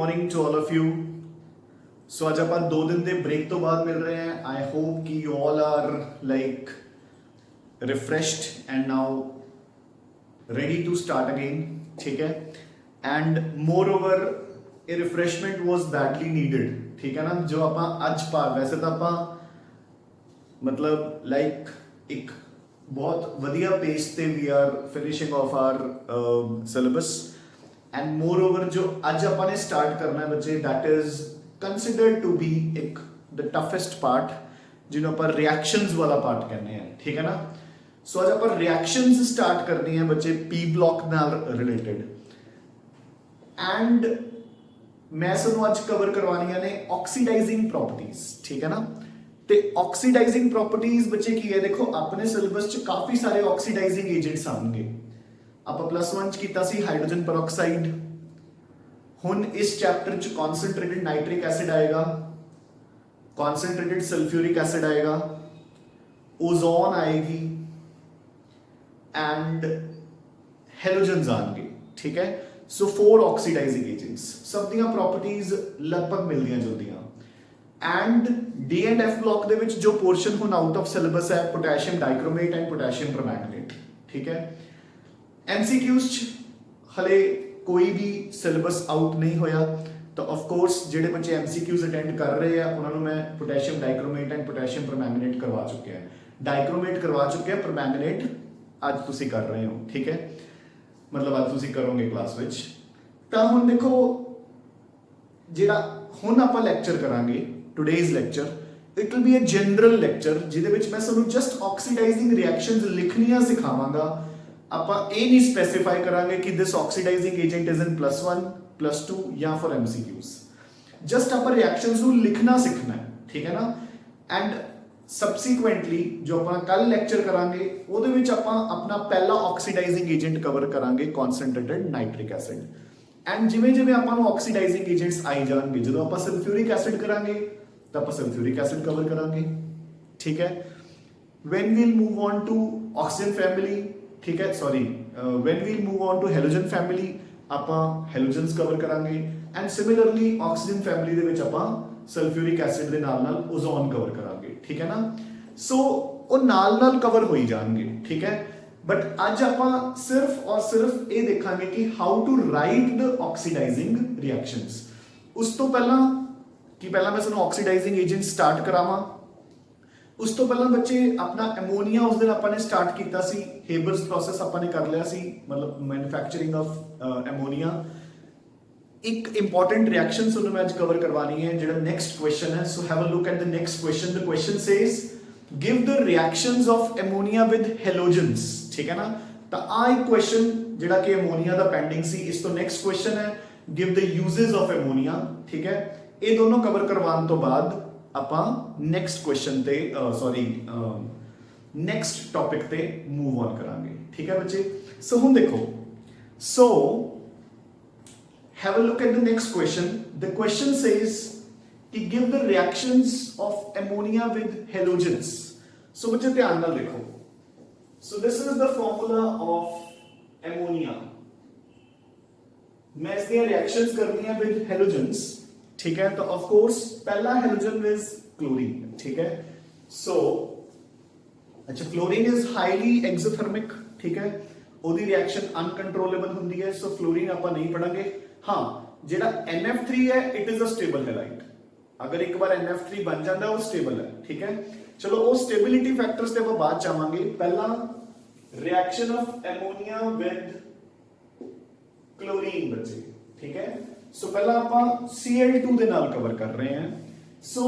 Morning to all of you. So आज ਆਪਾਂ 2 दिन ਦੇ ब्रेक तो बाद मिल रहे हैं। आई होप कि you all are like refreshed and now ready to start again, ठीक है। And moreover a refreshment was badly needed, ठीक है ना। जो ਆਪਾਂ ਅੱਜ वैसे तो आप मतलब लाइक एक बहुत वधिया पेज से we are finishing off our syllabus and moreover जो आज अपने स्टार्ट करना है बच्चे, that is considered to be एक द टफेस्ट पार्ट, जिन्हों पर रिएक्शंस वाला पार्ट कहने हैं, ठीक है ना। सो आज आप रिएक्शंस स्टार्ट करनी है बच्चे पी ब्लॉक नाल रिलेटेड एंड मैं सानू आज कवर करवानियां ने ऑक्सीडाइजिंग प्रॉपर्टीज, ठीक है ना। ते ऑक्सीडाइजिंग प्रॉपर्टीज बच्चे की है, देखो अपने सिलेबस च काफी सारे ऑक्सीडाइजिंग एजेंट्स आएंगे। आप प्लस 1 च कीता सी हाइड्रोजन परऑक्साइड, हुन इस चैप्टर च कॉन्सेंट्रेटेड नाइट्रिक एसिड आएगा, कॉन्सेंट्रेटेड सल्फ्यूरिक एसिड आएगा, ओजोन आएगी एंड हेलोजन्स आएंगे, ठीक है। सो 4 ऑक्सीडाइजिंग एजेंट्स, सब दियां प्रॉपर्टीज लगभग मिलदियां जुलदियां। And D and F block दे विच जो पोर्शन हुन आउट ऑफ सिलेबस है potassium dichromate and potassium permanganate, ठीक है। एमसीक्यूज हले कोई भी सिलेबस आउट नहीं होया, तो ऑफ कोर्स जेडे बच्चे एमसीक्यूज अटेंड कर रहे हैं उन्होंने मैं potassium dichromate and potassium permanganate करवा चुके हैं। डाइक्रोमेट करवा चुके हैं, परमैंगनेट आज तुसी कर रहे हो, ठीक है, मतलब आज तुसी करोगे क्लास विच। तो हुन देखो जेड़ा हुन आपां लैक्चर करांगे, today's lecture it will be a general lecture जिहदे विच मैं सानू जस्ट ऑक्सीडाइजिंग रिएक्शंस लिखनियां सिखावांगा। आपां ये नहीं स्पेसिफाई करांगे कि this oxidising agent is in +1 +2 या फॉर एमसीक्यूज। जस्ट आपां रिएक्शंस नू लिखना सीखना है, ठीक है ना। एंड सबसीक्वेंटली जो आपां कल लैक्चर करांगे ਉਹਦੇ ਵਿੱਚ ਆਪਾਂ अपना पहला ऑक्सीडाइजिंग एजेंट कवर करांगे कॉन्सेंट्रेटेड नाइट्रिक एसिड। एंड जिवें जिवें आपां नू ऑक्सीडाइजिंग एजेंट्स आई जाणगे, ਜਦੋਂ ਆਪਾਂ सल्फ्यूरिक एसिड करांगे तो आप सल्फ्यूरिक एसिड कवर करांगे, ठीक है। When we'll move on to oxygen family, ठीक है, sorry when we'll move on to halogen family ਆਪਾਂ हेलोजन्स कवर करांगे एंड सिमिलरली ऑक्सीजन फैमिली ਦੇ ਵਿੱਚ ਆਪਾਂ सल्फ्यूरिक एसिड ਦੇ ਨਾਲ ओजोन कवर करांगे, ठीक है ना। सो ਉਹ ਨਾਲ कवर होई जाणगे, ठीक है। बट ਅੱਜ ਆਪਾਂ सिर्फ और सिर्फ ਇਹ ਦੇਖਾਂਗੇ कि how to write the oxidizing reactions. ਉਸ ਤੋਂ ਪਹਿਲਾਂ कि पहला मैं ਤੁਹਾਨੂੰ ऑक्सीडाइजिंग एजेंट स्टार्ट करावां। उस तो पहला बच्चे अपना एमोनिया उस दिन आपने स्टार्ट किया सी, हेबर्स प्रोसेस आपने कर लिया सी, मतलब मैन्युफैक्चरिंग ऑफ एमोनिया। एक इंपॉर्टेंट रिएक्शन सुनो मैं आज कवर करवानी है, जो नेक्स्ट क्वेश्चन है। So have a look at the next question. The question says give the reactions of ammonia with halogens, ठीक है ना। तो आ एक क्वेश्चन जिहड़ा कि एमोनिया दा पेंडिंग सी, इस तो नेक्स्ट क्वेश्चन है give the uses of ammonia, ठीक है। ये दोनों कवर करवाने तो बाद ਆਪਾਂ ਨੈਕਸਟ ਕੁਐਸਚਨ ਤੇ ਸੌਰੀ ਨੈਕਸਟ ਟੌਪਿਕ ਤੇ ਮੂਵ ਔਨ ਕਰਾਂਗੇ, ਠੀਕ ਹੈ ਬੱਚੇ। ਸੋ ਹੁਣ ਦੇਖੋ, so have a look at the next question. The question says ਕਿ give the reactions of ammonia with halogens. So ਬੱਚੇ ਧਿਆਨ ਨਾਲ ਦੇਖੋ। So this is the formula of ammonia. मैं इसकी रिएक्शंस करनी है विद हेलोजन्स, ठीक है। तो ऑफ कोर्स पहला हेलोजन इज क्लोरीन, ठीक है। सो अच्छा, क्लोरीन इज हाईली एक्सोथर्मिक, ठीक है। ओदी रिएक्शन अनकंट्रोलेबल हुंदी है, सो फ्लोरीन आपां नहीं पढ़ांगे। हां, जेड़ा NF3 है it is a stable halide. अगर एक बार NF3 बन जाता है वो स्टेबल है, ठीक है। चलो वो स्टेबिलिटी फैक्टर्स ते बाद च आवांगे। पहला reaction of ammonia with chlorine बच्चे, ठीक है। सो पहला ਆਪਾਂ Cl2 ਦੇ ਨਾਲ ਕਵਰ ਕਰ ਰਹੇ ਹਾਂ। So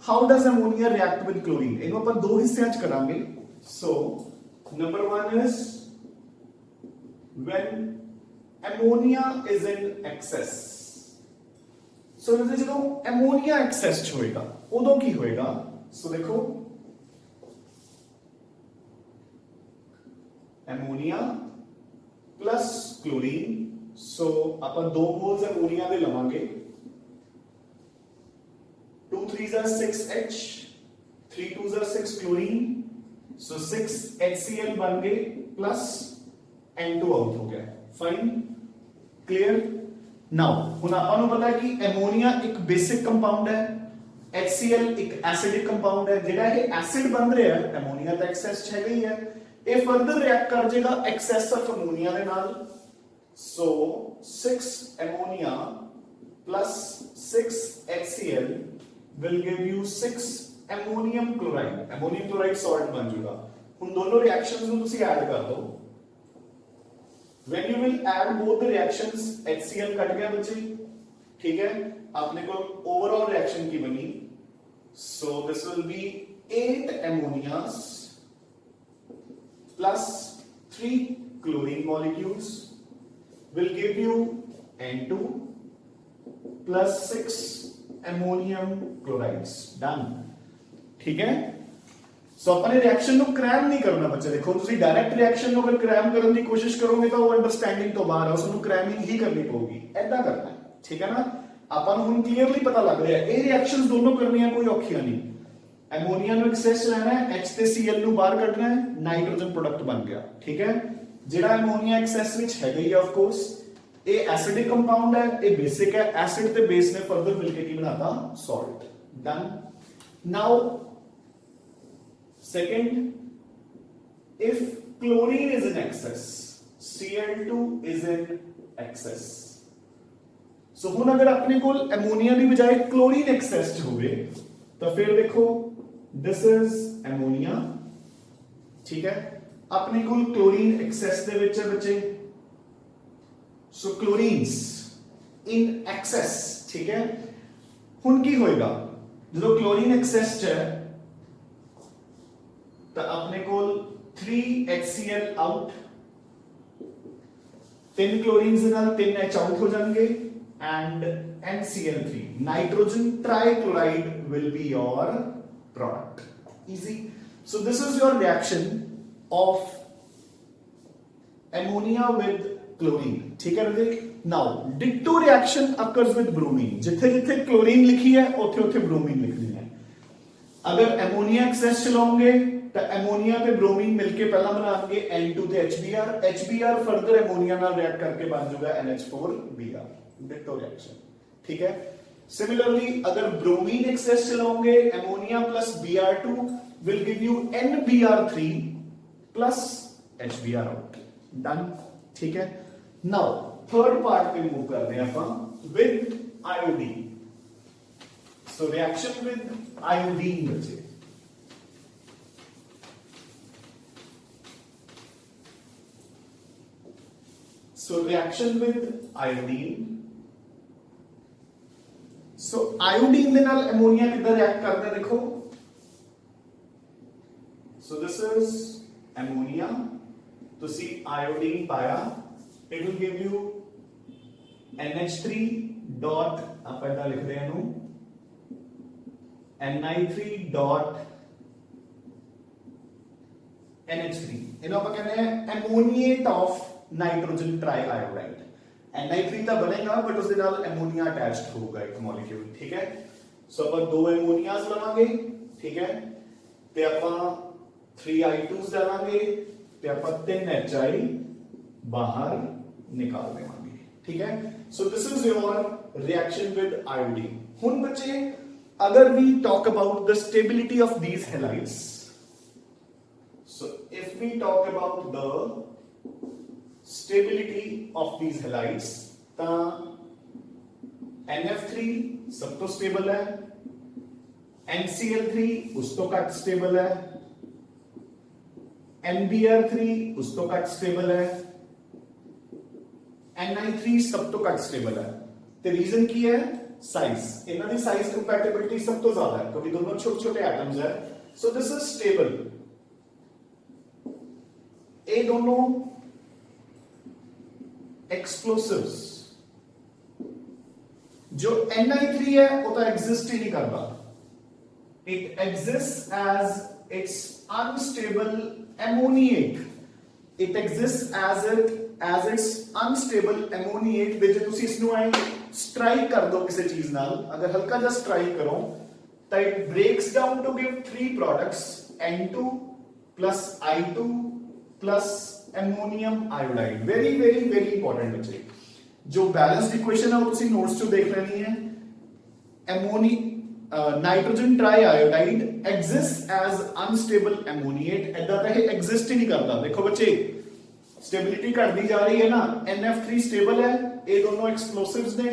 how does ammonia react with chlorine? ਇਹਨੂੰ ਆਪਾਂ ਦੋ ਹਿੱਸਿਆਂ ਚ ਕਰਾਂਗੇ। So number 1 is when ammonia is in excess. So ਜਦੋਂ एमोनिया एक्सेस ਚ ਹੋਏਗਾ ਉਦੋਂ ਕੀ ਹੋਏਗਾ? सो देखो एमोनिया प्लस क्लोरीन। सो अपन 2 मोल्स एमोनिया दे लवांगे, 2 3s are 6H, 3 2s are 6 chlorine. So 6 HCl बन गए प्लस N2 आउट हो गया, फाइन, क्लियर। ਨਾਓ ਹੁਣ ਆਪਾਂ ਨੂੰ ਪਤਾ ਹੈ ਕਿ ਐਮੋਨੀਆ ਇੱਕ ਬੇਸਿਕ ਕੰਪਾਊਂਡ ਹੈ, HCl ਇੱਕ ਐਸਿਡਿਕ ਕੰਪਾਊਂਡ ਹੈ। ਜਿਹੜਾ ਇਹ ਐਸਿਡ ਬਣ ਰਿਹਾ ਹੈ, ਐਮੋਨੀਆ ਤਾਂ ਐਕਸੈਸ ਚ ਹੈਗਾ ਹੀ ਹੈ, ਇਹ ਫਰਦਰ ਰਿਐਕਟ ਕਰ ਜਾਏਗਾ ਐਕਸੈਸ ਆਫ ਅਮੋਨੀਆ ਦੇ ਨਾਲ। ਸੋ 6 ammonia plus 6 HCl will give you 6 ammonium chloride। ammonium chloride salt ਬਣ ਜਾਊਗਾ। ਹੁਣ ਦੋਨੋਂ ਰਿਐਕਸ਼ਨਸ ਨੂੰ ਤੁਸੀਂ ਐਡ ਕਰ ਦਿਓ। when you will add both the reactions, HCl ਕੱਟ ਗਿਆ ਬੱਚੇ, ਠੀਕ ਹੈ। ਆਪਣੇ ਕੋਲ overall reaction ਕੀ ਬਣੀ? so this will be 8 ammonias plus 3 chlorine molecules will give you N2 plus 6 ammonium chlorides। done, ठीक है। सो अपने रिएक्शन ਨੂੰ ਕ੍ਰੈਮ ਨਹੀਂ ਕਰਨਾ ਬੱਚੇ। ਦੇਖੋ ਤੁਸੀਂ ਡਾਇਰੈਕਟ ਰਿਐਕਸ਼ਨ ਨੂੰ ਅਗਰ ਕ੍ਰੈਮ ਕਰਨ ਦੀ ਕੋਸ਼ਿਸ਼ ਕਰੋਗੇ ਤਾਂ ਉਹ ਅੰਡਰਸਟੈਂਡਿੰਗ ਤੋਂ ਬਾਹਰ ਹੈ, ਉਸ ਨੂੰ ਕ੍ਰੈਮਿੰਗ ਹੀ ਕਰਨੀ ਪਊਗੀ। ਐਦਾਂ ਕਰਨਾ ਹੈ, ਠੀਕ ਹੈ ਨਾ। ਆਪਾਂ ਨੂੰ ਹੁਣ ਕਲੀਅਰਲੀ ਪਤਾ ਲੱਗ ਰਿਹਾ ਇਹ ਰਿਐਕਸ਼ਨਸ ਦੋਨੋਂ ਕਰਨੀਆਂ ਕੋਈ ਔਖੀਆਂ ਨਹੀਂ। ਐਮੋਨੀਆ ਨੂੰ ਐਕਸੈਸ ਲੈਣਾ ਹੈ, H ਤੇ Cl ਨੂੰ ਬਾਹਰ ਕੱਢਣਾ ਹੈ, ਨਾਈਟ੍ਰੋਜਨ ਪ੍ਰੋਡਕਟ ਬਣ ਗਿਆ, ਠੀਕ ਹੈ। ਜਿਹੜਾ ਐਮੋਨੀਆ ਐਕਸੈਸ ਵਿੱਚ ਹੈਗਾ ਹੀ ਆਫ ਕੋਰਸ, ਇਹ ਐਸਿਡਿਕ ਕੰਪਾਊਂਡ ਹੈ, ਇਹ ਬੇਸਿਕ ਹੈ। ਐਸਿਡ ਤੇ ਬੇਸ ਨੇ ਫਰਦਰ ਮਿਲ ਕੇ ਕੀ ਬਣਾਤਾ? Salt. Done. Now second, if chlorine is in excess, Cl2 is in excess। so ਹੁਣ ਅਗਰ ਆਪਣੇ ਕੋਲ ਐਮੋਨੀਆ ਦੀ ਬਜਾਏ ਕਲੋਰੀਨ ਐਕਸੈਸ ਚ ਹੋਵੇ ਤਾਂ ਫਿਰ ਦੇਖੋ this is ammonia, ਠੀਕ ਹੈ। ਆਪਣੇ ਕੋਲ ਕਲੋਰੀਨ ਐਕਸੈਸ ਦੇ ਵਿੱਚ ਹੈ ਬੱਚੇ, so chlorines in excess, ਠੀਕ ਹੈ। ਹੁਣ ਕੀ ਹੋਏਗਾ ਜਦੋਂ ਕਲੋਰੀਨ ਐਕਸੈਸ ਚ ਹੈ ਤਾਂ ਆਪਣੇ ਕੋਲ 3 HCl ਆਊਟ, 3 ਕਲੋਰੀਨਸ ਦੇ ਨਾਲ 3 H ਆਊਟ ਹੋ ਜਾਣਗੇ and NCl3 nitrogen trichloride will be your product। easy। so this is your reaction of ammonia with chlorine, ठीक है राजे। now ditto reaction occurs with bromine। जिथे जिथे क्लोरीन लिखी है उथे उथे ब्रोमीन लिखनी है। अगर एमोनिया एक्सेस चलाओगे ਤਾਂ ਐਮੋਨੀਆ ਤੇ ਬ੍ਰੋਮੀਨ ਮਿਲ ਕੇ ਪਹਿਲਾਂ ਬਣਾਉਣਗੇ N2 ਤੇ HBr, HBr ਫਰਦਰ ਐਮੋਨੀਆ ਨਾਲ ਰਿਐਕਟ ਕਰਕੇ ਬਣ ਜਾਊਗਾ NH4Br, ਡਿਟੋ ਰਿਐਕਸ਼ਨ, ਠੀਕ ਹੈ। ਸਿਮਿਲਰਲੀ ਅਗਰ ਬ੍ਰੋਮੀਨ ਐਕਸੈਸ ਚਲਾਓਗੇ ammonia plus Br2 will give you NBr3 plus HBr out। Done, ਠੀਕ ਹੈ। ਨਾਓ ਥਰਡ ਪਾਰਟ ਤੇ ਮੂਵ ਕਰਦੇ ਹਾਂ ਆਪਾਂ with iodine। so reaction with iodine ਬੱਚੇ। so reaction with iodine। so iodine ਦੇ ਨਾਲ ammonia ਕਿੱਦਾਂ ਰਿਐਕਟ ਕਰਦਾ ਹੈ ਦੇਖੋ। so this is ammonia, ਤੁਸੀਂ iodine ਪਾਇਆ, it will give you NH3 dot, ਆਪਾਂ ਇਹਦਾ ਲਿਖਦੇ ਹਾਂ ਇਹਨੂੰ Ni3 dot NH3। ਇਹਨੂੰ ਆਪਾਂ ਕਹਿੰਦੇ ਹਾਂ ammoniate of नाइट्रोजन ट्राइआयोडाइड। Ni3 ਤਾਂ ਬਣੇਗਾ ਬਟ ਉਸ ਦੇ ਨਾਲ ਐਮੋਨੀਆ ਅਟੈਚਡ ਹੋਊਗਾ ਇੱਕ ਮੋਲੀਕਿਊਲ, ਠੀਕ ਹੈ। ਸੋ ਆਪਾਂ ਦੋ ਐਮੋਨੀਆਸ ਲਵਾਂਗੇ, ਠੀਕ ਹੈ, ਤੇ ਆਪਾਂ 3I2s ਡਾਲਾਂਗੇ ਤੇ ਆਪਾਂ 3HI ਬਾਹਰ ਨਿਕਾਲ ਦੇਵਾਂਗੇ, ਠੀਕ ਹੈ। So this is your reaction with iodine. ਹੁਣ ਬੱਚੇ ਅਗਰ we talk about the stability of these halides, so if we talk about the stability of these halides ਤਾਂ NF3 ਸਭ ਤੋਂ ਸਟੇਬਲ ਹੈ, NCl3 ਉਸ ਤੋਂ ਘੱਟ ਸਟੇਬਲ ਹੈ, NBr3 ਉਸ ਤੋਂ ਘੱਟ ਸਟੇਬਲ ਹੈ, Ni3 ਸਭ ਤੋਂ ਘੱਟ ਸਟੇਬਲ ਹੈ। ਤੇ ਰੀਜ਼ਨ ਕੀ ਹੈ? ਸਾਈਜ਼। ਇਹਨਾਂ ਦੀ ਸਾਈਜ਼ ਕੰਪੈਟੀਬਿਲਿਟੀ ਸਭ ਤੋਂ ਜ਼ਿਆਦਾ ਹੈ ਕਿਉਂਕਿ ਦੋਨੋਂ ਛੋਟੇ ਛੋਟੇ ਐਟਮਸ ਹੈ। So this is stable. ਇਹ ਦੋਨੋਂ एक्सप्लोसिव्स, जो Ni3 है वो तो एग्जिस्ट ही नहीं करता, it exists as its unstable ammoniate, it exists as its unstable ammoniate। ਦੇ ਜੇ ਤੁਸੀਂ ਇਸ ਨੂੰ ਐ ਸਟ੍ਰਾਈਕ ਕਰ ਦੋ ਕਿਸੇ ਚੀਜ਼ ਨਾਲ, ਅਗਰ ਹਲਕਾ ਜਿਹਾ ਸਟ੍ਰਾਈਕ ਕਰੋ ਤਾਂ it breaks down to give 3 products N2 plus I2 plus ammonium iodide। very very very important बच्चे। जो बैलेंस्ड इक्वेशन है वो तुसी नोट्स चो देख लेनी है। Ammonia nitrogen triiodide exist as unstable ammoniate, ऐदा तो ये एग्जिस्ट ही नहीं करता। देखो बच्चे स्टेबिलिटी घटती जा रही है ना, NF3 स्टेबल है, ये दोनों एक्सप्लोसिव्स ने।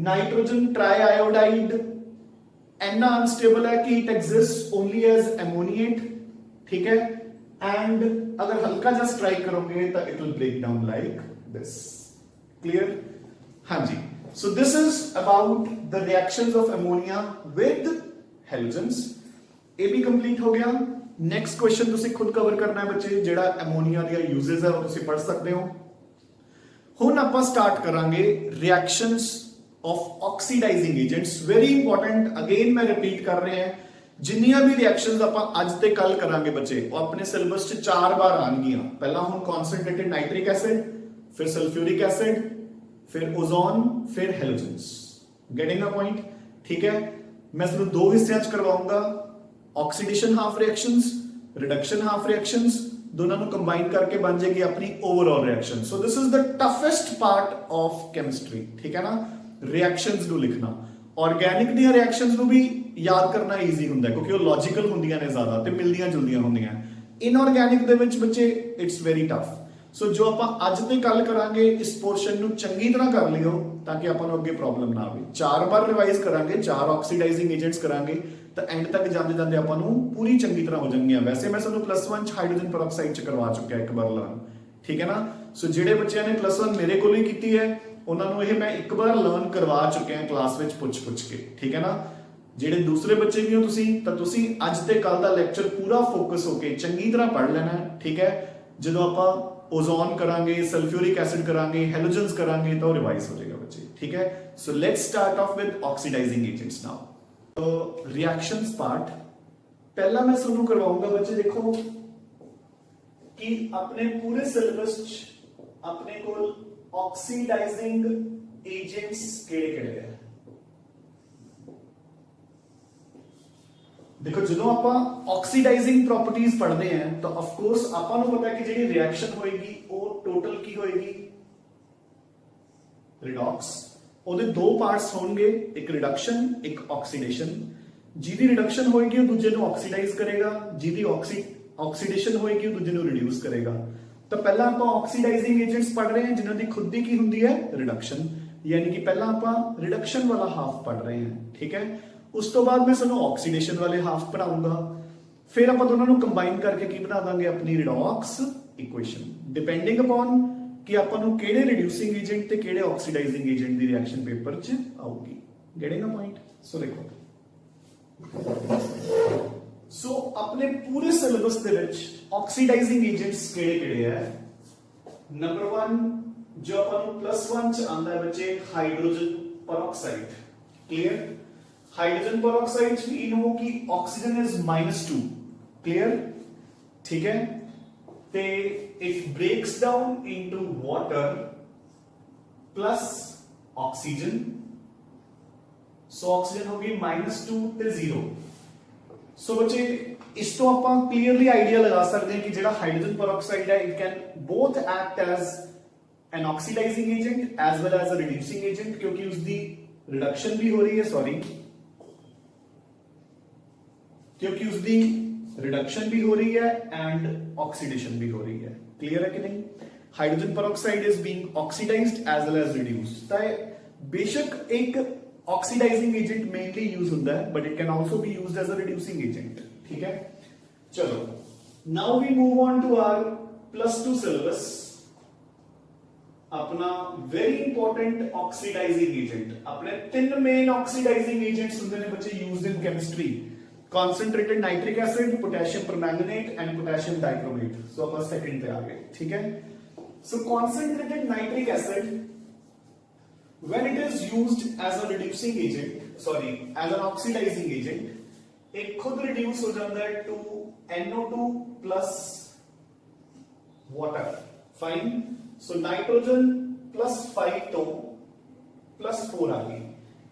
नाइट्रोजन ट्राई आयोडाइड इतना अनस्टेबल है कि it exist only as ammoniate, ठीक है। एंड अगर हल्का जा स्ट्राइक करोगे तो it will break down like this. Clear? हाँ जी। So this is about the reactions of ammonia with halogens. ये भी कंप्लीट हो गया। नेक्स्ट क्वेश्चन तुसी खुद कवर करना है बच्चे, जेड़ा अमोनिया दी यूजेस है वो तुसी पढ़ सकते हो। हुण आपां स्टार्ट करांगे reactions of oxidizing agents. Very important, again मैं रिपीट कर रहे हैं, जिन्नियां भी रिएक्शंस आपां अज ते कल करांगे बच्चे वो अपने सिलेबस च 4 बार आनगियां। पहला हुण कॉन्सनट्रेटेड नाइट्रिक एसिड, फिर सल्फ्यूरिक एसिड, फिर ओजोन, फिर हैलोजेंस। Getting a point? ठीक है। मैं इसको दो हिस्सों च करवाऊंगा, oxidation half reactions, reduction half reactions, दोनों को कंबाइन करके बन जाएगी अपनी overall reaction. So this is the toughest part of chemistry, ठीक है ना, रिएक्शंस को लिखना। ऑर्गेनिक दी रिएक्शंस को भी याद करना ईजी हुंदा है क्योंकि वो लॉजिकल हुंदियां ने ज्यादा ते मिलदियां जुलदियां हुंदियां। इनऑर्गेनिक दे विच बच्चे इट्स वेरी टफ। सो जो आपां अज ते कल करांगे इस पोर्शन नु चंगी तरह कर लियो ताकि आपां नु अगे प्रॉब्लम ना आवे। 4 बार रिवाइज करांगे, 4 ऑक्सीडाइजिंग एजेंट्स करांगे तो एंड तक जाते जाते आपां नु पूरी चंगी तरह हो जाएंगी। वैसे मैं सानू +1 हाइड्रोजन पेरोक्साइड च करवा चुका एक बार लर्न, ठीक है ना। सो जेडे बच्चों ने +1 मेरे को ही कीती है उन्होंने ये मैं एक बार लर्न करवा चुके हैं क्लास में पुछ के, ठीक है ना। जेडे दूसरे बच्चे भी हो तुसी अज ते कल दा लेक्चर पूरा फोकस होके चंगी तरह पढ़ लेना है, ठीक है। जो आपां ओजोन करांगे, सल्फ्यूरिक एसिड करांगे, हैलोजेंस करांगे तो रिवाइज हो जाएगा बच्चे, ठीक है। So let's start off with oxidizing agents now. तो रिएक्शंस पार्ट पहला मैं शुरू करवाऊंगा बच्चे। देखो कि अपने पूरे सिलेबस अपने को ऑक्सीडाइजिंग एजेंट्स केड़े-केड़े है। देखो जो आप ऑक्सीडाइजिंग प्रॉपर्टीज पढ़ते हैं तो ऑफ कोर्स आपां नूं पता है कि जी रिएक्शन होएगी वो टोटल की होएगी रिडॉक्स। ਉਹਦੇ दो पार्ट्स होंगे, एक रिडक्शन एक ऑक्सीडेशन। जिहदी रिडक्शन होएगी वो दूजे नूं ऑक्सीडाइज करेगा, जिहदी ऑक्सीडेशन होएगी वो दूजे नूं रिड्यूस करेगा। तो पहला आप ऑक्सीडाइजिंग एजेंट्स पढ़ रहे हैं जिन्हां दी खुद दी की हुंदी है रिडक्शन, यानी कि पहला आप रिडक्शन वाला हाफ पढ़ रहे हैं, ठीक है। उस तो बाद मैं सानू ऑक्सीडेशन वाले हाफ पढ़ाऊंगा, फिर आप दोनों को कंबाइन करके की बना देंगे अपनी रिडॉक्स इक्वेशन, डिपेंडिंग अपॉन कि आपको केड़े रिड्यूसिंग एजेंट ते केड़े ऑक्सीडाइजिंग एजेंट दी रिएक्शन पेपर च आऊगी। Getting a point? सो देखो अपने पूरे सिलेबस दे विच ऑक्सीडाइजिंग एजेंट्स केड़े-केड़े है। नंबर 1 जो अपन +1 च आंदा है बच्चे hydrogen peroxide. Clear? Hydrogen peroxide we know कि ऑक्सीजन इज -2। क्लियर? ठीक है। ते it breaks down into water plus oxygen. So oxygen होगी -2 ते 0। सो बच्चे इस तो आप क्लियरली आइडिया लगा सकते हैं कि जेड़ा हाइड्रोजन पेरोक्साइड है it can both act as an oxidizing agent as well as a reducing agent, क्योंकि उसकी रिडक्शन भी हो रही है, क्योंकि उसकी रिडक्शन भी हो रही है एंड ऑक्सीडेशन भी हो रही है। क्लियर है कि नहीं? Hydrogen peroxide is being oxidized as well as reduced. बेशक एक ऑक्सीडाइजिंग एजेंट मेनली यूज होता है but it can also be used as a reducing agent, ठीक है। चलो now we move on to our +2 syllabus. अपना वेरी इंपॉर्टेंट ऑक्सीडाइजिंग एजेंट, अपने 3 main oxidizing agents होंगे ने बच्चे used in chemistry, concentrated nitric acid, potassium permanganate and potassium dichromate। so अपन second पे आ गए, ठीक है। so concentrated nitric acid when it is used as a reducing agent as an oxidizing agent एक खुद रिड्यूस हो जाता है to NO2 plus water. Fine. So nitrogen +5 to +4 आ गई।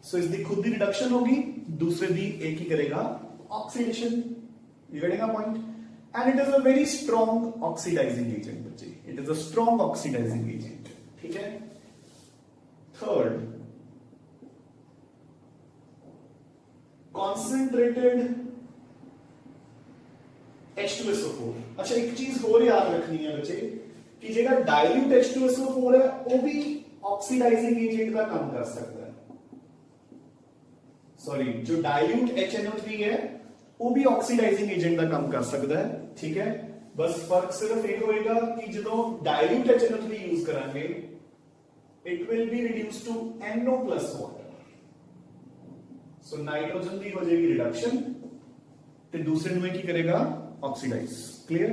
सो इसकी खुद की रिडक्शन होगी, दूसरे दी एक ही करेगा oxidation. You getting a point? And it is a very strong oxidizing agent बच्चे, it is a strong oxidizing agent, ठीक है। Third, concentrated H2SO4। अच्छा एक चीज और याद रखनी है बच्चे कि जेड़ा डाइल्यूट H2SO4 है वो भी ऑक्सीडाइजिंग एजेंट का काम कर सकता है। सॉरी, जो डाइल्यूट HNO3 है वो भी ऑक्सीडाइजिंग एजेंट का काम कर सकता है, ठीक है। बस फर्क सिर्फ ये होएगा कि जो डाइल्यूट HNO3 यूज करांगे it will be reduce to NO plus water. So nitrogen की हो जाएगी रिडक्शन ते दूसरे नु की करेगा oxidize. Clear?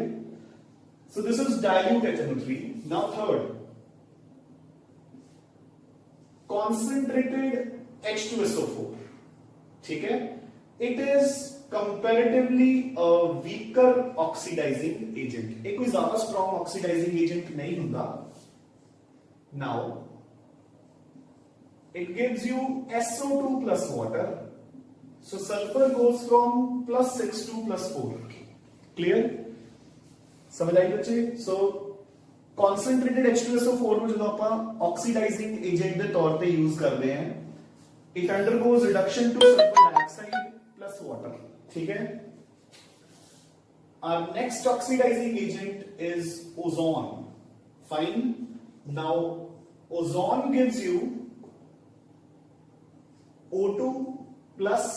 So this is dilute HNO3। Now third, concentrated H2SO4, ठीक है। It is comparatively a weaker oxidizing agent. एक कोई ज्यादा स्ट्रॉन्ग ऑक्सीडाइजिंग एजेंट नहीं होता। Now it gives you SO2 plus water, so sulfur goes from +6 to +4। Clear? समझ आई बच्चे? सो concentrated H2SO4 ਨੂੰ ਜਦੋਂ ਆਪਾਂ ऑक्सीडाइजिंग एजेंट ਦੇ ਤੌਰ ਤੇ ਯੂਜ਼ ਕਰਦੇ ਹਾਂ, it undergoes reduction to sulfur dioxide plus water, ठीक है। Our next oxidizing agent is ozone। Fine। Now ozone gives you O2 plus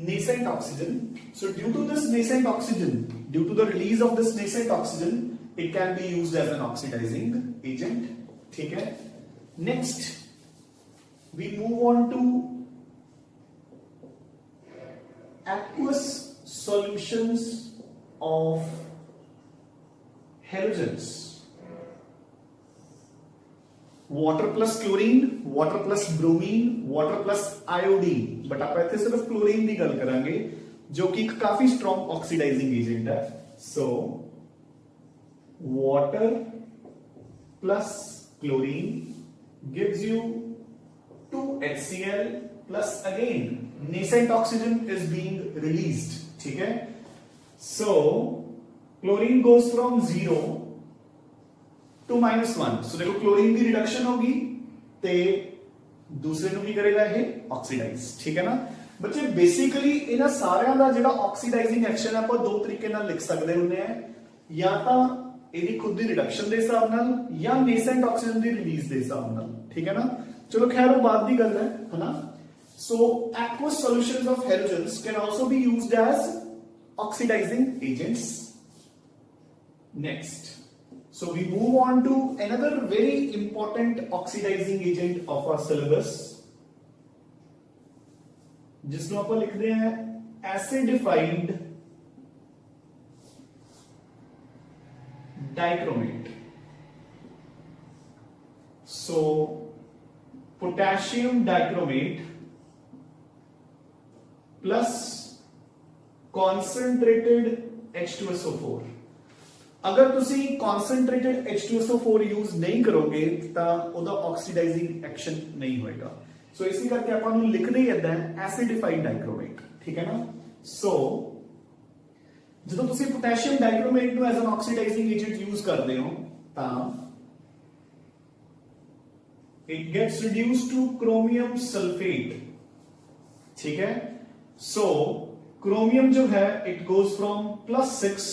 nascent oxygen। So due to this nascent oxygen, due to the release of this nascent oxygen, it can be used as an oxidizing agent, ठीक है। Next we move on to aqueous solutions of halogens। Water plus chlorine, water plus bromine, water plus iodine, but आप इतने सिर्फ chlorine की गल करांगे जो कि काफी स्ट्रॉन्ग ऑक्सीडाइजिंग एजेंट है। So water plus chlorine gives you 2HCl plus again nascent oxygen is being released, ठीक है। So chlorine goes from 0 to -1। so देखो क्लोरीन की रिडक्शन होगी ते दूसरे ਨੂੰ ਕੀ करेगा ये ऑक्सीडाइज, ठीक है ना बच्चे। बेसिकली इन्हां सारियां दा जेड़ा ऑक्सीडाइजिंग एक्शन है ਆਪਾਂ दो तरीके नाल लिख सकते ਹੁੰਦੇ हैं, या ਤਾਂ ਇਹਦੀ खुद ਦੀ रिडक्शन ਦੇ ਹਿਸਾਬ ਨਾਲ ਜਾਂ नेसेंट ऑक्सीजन ਦੀ रिलीज ਦੇ ਹਿਸਾਬ ਨਾਲ, ठीक है ना। चलो खैर वो बात की गल है ना। So aqueous solutions of halogens can also be used as oxidizing agents। Next, so we move on to another very important oxidizing agent of our syllabus, जिसको आप लिखते हैं acidified dichromate। So potassium dichromate plus concentrated H2SO4। अगर तुसी concentrated H2SO4 use नहीं करोगे ਤਾਂ ਉਹਦਾ ऑक्सीडाइजिंग एक्शन नहीं होएगा। सो इसी करके ਆਪਾਂ ਨੂੰ ਲਿਖਦੇ ਹੀ ਇਦਾਂ ਹੈ acidified dichromate, ठीक है ना। सो ਜਦੋਂ ਤੁਸੀਂ potassium dichromate ਨੂੰ as an oxidizing agent use ਕਰਦੇ ਹੋ ਤਾਂ it gets reduced to chromium sulfate, ठीक है। so chromium जो है it goes from +6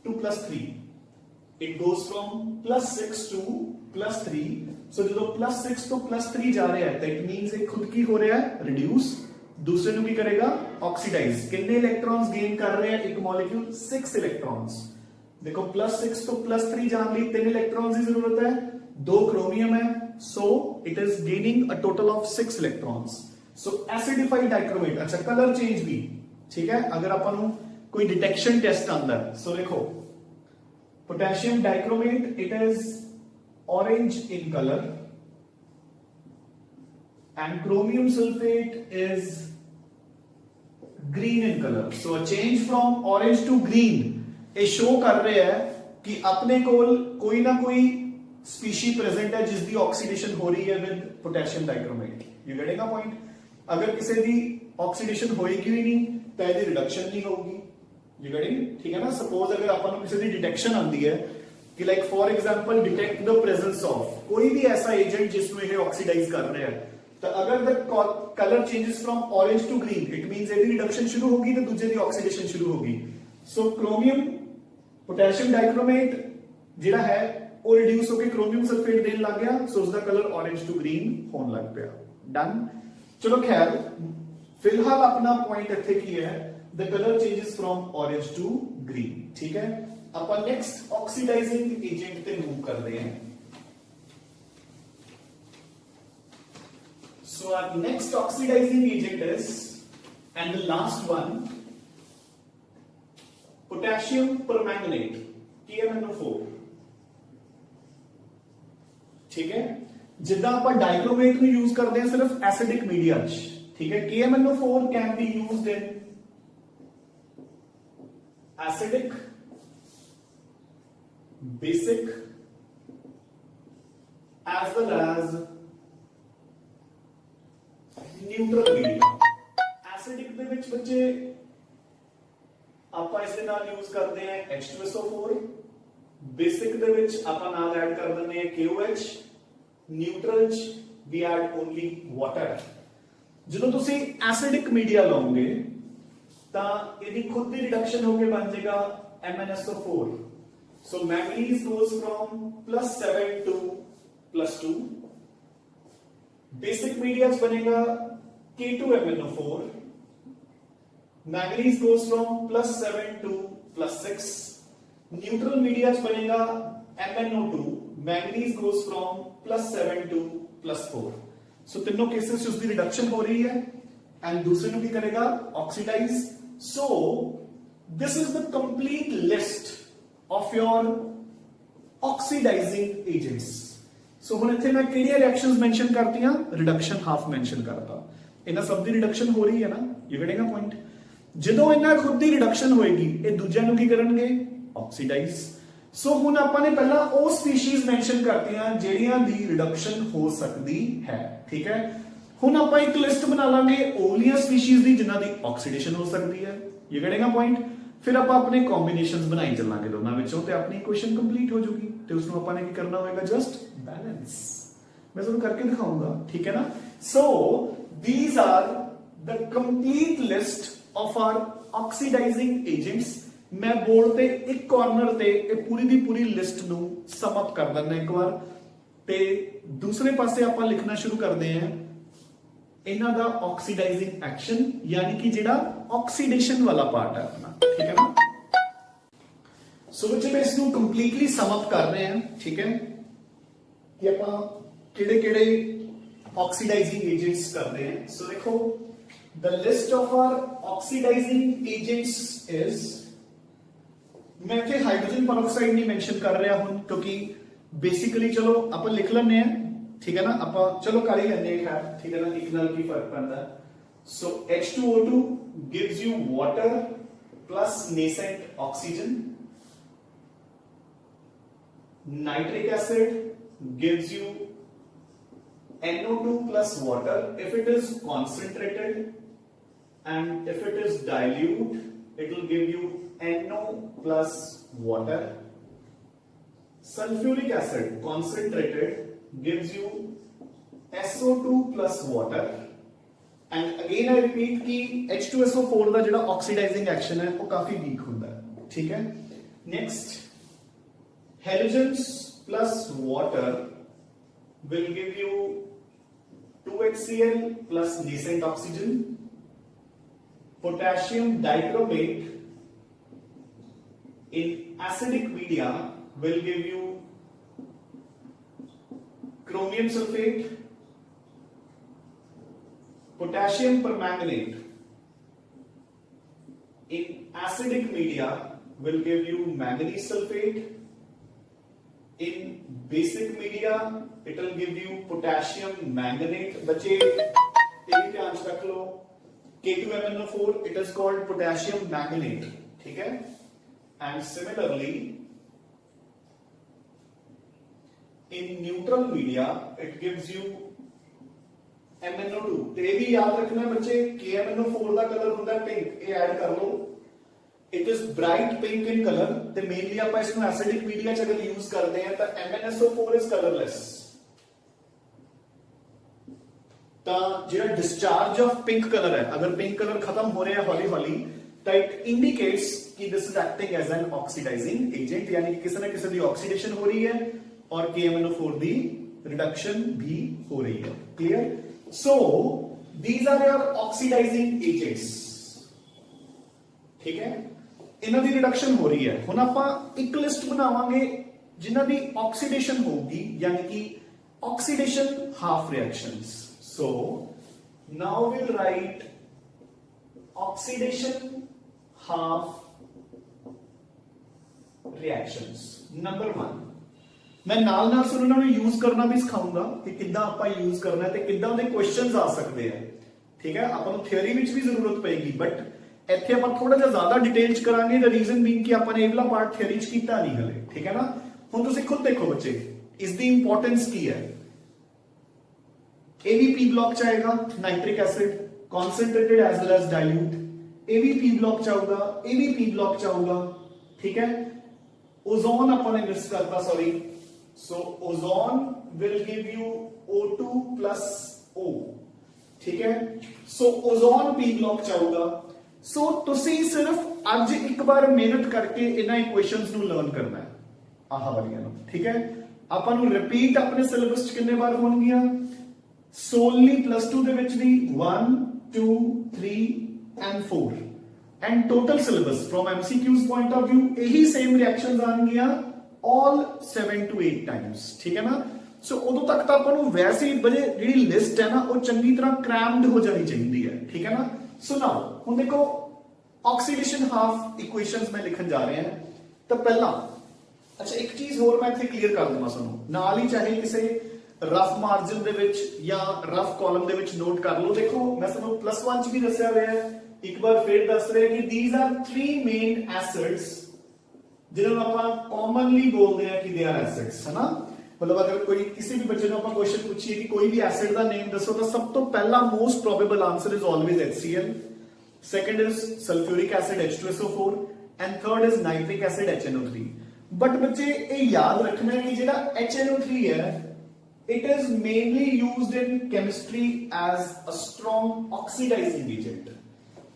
to +3। it goes from +6 to +3। so जो +6 to +3 जा रहा है तो it means एक खुद की हो रहा है रिड्यूस, दूसरे ਨੂੰ ਕੀ करेगा ऑक्सीडाइज। कितने इलेक्ट्रॉन्स गेन कर रहे हैं एक मॉलिक्यूल? 6 इलेक्ट्रॉन्स। देखो +6 to +3 जाने लिए 3 इलेक्ट्रॉन्स की जरूरत है, 2 क्रोमियम है, so it is gaining a total of 6 electrons। so acidified dichromate। अच्छा कलर चेंज भी, ठीक है। अगर अपन कोई डिटेक्शन टेस्ट आंदा है, so देखो potassium dichromate it is orange in color and chromium sulfate is green in color। so a change from orange to green ये शो कर रहे हैं कि अपने कोई ना कोई स्पीशी प्रेजेंट है जिसकी ऑक्सीडेशन हो रही है with potassium dichromate. You getting a point? अगर किसी की ऑक्सीडेशन होएगी ही नहीं तो इसकी रिडक्शन नहीं होगी। You getting? ठीक है ना। सपोज अगर अपन किसी की डिटेक्शन आती है कि like for example detect the presence of कोई भी ऐसा एजेंट जिसमें ये ऑक्सीडाइज कर रहा है, तो अगर the colour changes from orange to green it means ਇਹਦੀ रिडक्शन शुरू होगी तो दूसरे ਦੀ ऑक्सीडेशन शुरू होगी। सो क्रोमियम पोटेशियम डाइक्रोमेट ਜਿਹੜਾ है ਉਹ ਰਿਡਿਊਸ ਹੋ ਕੇ क्रोमियम सल्फेट देन लग गया, सो उसका कलर ऑरेंज टू ग्रीन होने लग पिया। डन। चलो खैर फिलहाल अपना पॉइंट ਇੱਥੇ ਕੀ है, the colour changes from orange to green. ठीक है, अपन नेक्स्ट ऑक्सीडाइजिंग एजेंट पे मूव करते हैं। So our next oxidizing agent is, and the last one, potassium permanganate, KMnO4। ठीक है, जिद्दां ਆਪਾਂ डाइक्रोमेट ਨੂੰ यूज करते हैं सिर्फ एसिडिक मीडिया च। ठीक है, KMnO4 can be used in acidic, basic as well as neutral media. Acidic ਦੇ ਵਿੱਚ ਬੱਚੇ ਆਪਾਂ ਇਸ ਦੇ ਨਾਲ ਯੂਜ਼ ਕਰਦੇ ਹਾਂ H2SO4, ਬੇਸਿਕ ਦੇ ਵਿੱਚ ਆਪਾਂ ਨਾਲ ਐਡ ਕਰ ਦਿੰਦੇ ਹਾਂ KOH, ਨਿਊਟਰਲ ਚ ਵੀ ਐਡ ਓਨਲੀ ਵਾਟਰ। ਜਦੋਂ ਤੁਸੀਂ ਐਸਿਡਿਕ ਮੀਡੀਆ ਲਾਓਗੇ ਤਾਂ ਇਹਦੀ ਖੁਦ ਦੀ ਰਿਡਕਸ਼ਨ ਹੋ ਕੇ ਬਣ ਜਾਏਗਾ MnSO4। So manganese goes from +7 to +2, basic media बनेगा K2MnO4, manganese goes from +7 to +6, neutral media बनेगा MnO2, manganese goes from +7 to +4। सो तीनों केसेस उसकी रिडक्शन हो रही है एंड दूसरे को भी करेगा oxidise. So this is the complete list of your oxidising agents. So हुण इत्थे मैं किहड़ियां रिएक्शंस मेंशन करतीयां, रिडक्शन हाफ मेंशन करता, इन्हां सब दी रिडक्शन हो रही है ना, ये कटेगा पॉइंट। जदों इन्हां खुद दी रिडक्शन होएगी ये दूजियां नूं की करनगे, ऑक्सीडाइज। सो हुण आपां ने पहला ਉਹ स्पीशीज मेंशन करतीयां ਜਿਹੜੀਆਂ ਦੀ रिडक्शन हो सकती है। ठीक है, हुण आपां एक लिस्ट बना लांगे ओलियां स्पीशीज दी जिन्हां दी ऑक्सीडेशन हो सकती है, ये कटेगा पॉइंट। फिर आपां अपने कॉम्बिनेशंस बनाई चलांगे दोनों विचों ते अपनी इक्वेशन कंप्लीट हो जाएगी ते उसनूं आपां ने की करना होएगा, जस्ट बैलेंस। मैं तुहानूं करके दिखाऊंगा। ठीक है ना। So these are the complete list of our oxidizing agents. मैं बोर्ड ते एक कॉर्नर ते ये पूरी दी पूरी लिस्ट नूं सम अप कर दिंदा एक बार, ते दूसरे पासे आपां लिखना शुरू करते हैं इन्हां दा ऑक्सीडाइजिंग एक्शन, यानी कि जिहड़ा ऑक्सीडेशन वाला पार्ट है अपना। ठीक है ना। सो बच्चे मैं इसको कंप्लीटली सम अप कर रहे हैं। ठीक है, कि आपां किहड़े-किहड़े ऑक्सीडाइजिंग एजेंट्स करते हैं। सो देखो the list of our oxidizing agents is, मैं इत्थे हाइड्रोजन पेरोक्साइड नहीं मेंशन कर रहा हूं क्योंकि बेसिकली चलो आपां लिख लैंदे हैं। ठीक है ना, आपां चलो कर ही लैंदे हैं खैर। ठीक है ना, एक नाल की फर्क पैंदा है। सो H2O2 gives you water plus nascent oxygen, nitric acid gives you NO2 plus water if it is concentrated, and if it is dilute it will give you NO plus water. Sulfuric acid concentrated gives you SO2 plus water, and again I repeat कि H2SO4 ਦਾ ਜਿਹੜਾ oxidising action है वो काफी week ਹੁੰਦਾ है। ठीक है, next halogens plus water will give you 2HCl plus nascent oxygen. Potassium dichromate in acidic media will give you chromium sulfate. Potassium permanganate in acidic media will give you manganese sulfate. In basic media it will give you potassium manganate. बच्चे ये भी ध्यान से रख लो, K2MnO4 it is called potassium manganate. ठीक है, and similarly in neutral media it gives you MnO2। ਤੇ ਇਹ ਵੀ याद रखना बच्चे KMnO4 ਦਾ कलर ਹੁੰਦਾ पिंक, ये ऐड कर लो। It is bright pink in colour ਤੇ ਮੇਨਲੀ ਆਪਾਂ ਇਸ ਨੂੰ ਐਸਿਡਿਕ ਮੀਡੀਆ ਚ ਅਗਰ ਯੂਜ਼ ਕਰਦੇ ਹਾਂ ਤਾਂ MnSO4 ਇਜ਼ ਕਲਰਲੈਸ। ਤਾਂ ਜਿਹੜਾ ਡਿਸਚਾਰਜ ਆਫ ਪਿੰਕ ਕਲਰ ਹੈ, ਅਗਰ ਪਿੰਕ ਕਲਰ ਖਤਮ ਹੋ ਰਿਹਾ ਹੌਲੀ ਹੌਲੀ ਤਾਂ ਇਟ ਇੰਡੀਕੇਟਸ ਕਿ this is acting as an oxidizing agent, यानी कि किसी ना किसी ਦੀ ਆਕਸੀਡੇਸ਼ਨ ਹੋ ਰਹੀ ਹੈ और KMnO4 ਦੀ रिडक्शन भी हो रही है। Clear? So these are your oxidizing agents, ठीक है, इन्हां दी रिडक्शन हो रही है। हुण आपां एक लिस्ट बनावांगे जिन्हां दी ऑक्सीडेशन होगी, यानी कि oxidation half reactions. So now we'll write oxidation half reactions. Number 1, मैं नाल नाल सुन उन्होंने यूज करना भी सिखाऊंगा कि किद्दां आपां यूज करना है ते किद्दां दे क्वेश्चंस आ सकते हैं, ठीक है। आपां नूं थियरी विच भी जरूरत पेगी, बट इत्थे आपां थोड़ा जिहा ज्यादा डिटेल च करांगे। द रीजन बीइंग कि आपां ने इवला पार्ट थियरी च कीता नहीं हले, ठीक है ना। हुण तुसीं खुद देखो बच्चे, इसदी इंपॉर्टेंस की है। AVP ब्लॉक च आएगा nitric acid, concentrated as well as dilute. AVP block च आऊगा, AVP ब्लॉक च आऊगा, ठीक है। ओजोन आपां ने मिस करता, sorry. So ozone will give you O2 plus O, ठीक है। So ozone P block चाहूगा। So तुसी सिर्फ आज एक बार मेहनत करके इन्हां इक्वेशंस नूं लर्न करना है, आह वालियां नूं, ठीक है। आपां नूं रिपीट अपने सिलेबस च कितने बार होणगियां? सोलली +2 दे विच भी 1 2 3 and 4 and total syllabus from MCQs point of view यही same reactions आणगियां all 7 to 8 times, ठीक है ना। सो उदों तक तो अपन वैसे ही बजे जी लिस्ट है ना वो चंगी तरह क्रैम्ड हो जानी चाहिए है, ठीक है ना। सो नाउ हुण देखो ऑक्सीडेशन हाफ इक्वेशंस में लिखन जा रहे हैं। तो पहला अच्छा एक चीज होर मैं इत्थे क्लीयर कर दूंगा तुहानूं, नाल ही चाहे किसी रफ मार्जिन दे विच या रफ कॉलम दे विच नोट कर लो। देखो मैं तुहानूं +1 च भी दस्सिया होया है, एक बार फिर दस रहे कि दीज आर 3 मेन एसिड्स जिन्होंने आप कॉमनली बोलते हैं कि दे आर एसिड्स, है ना। मतलब अगर कोई किसी भी बच्चे को आप क्वेश्चन पूछिए कि कोई भी एसिड का नेम दसो तो सब तो पहला most probable answer is always HCl, second is sulphuric acid H2SO4 and third is nitric acid HNO3। But बच्चे ये याद रखना है कि जेड़ा HNO3 है it is mainly used in chemistry as a strong oxidizing agent.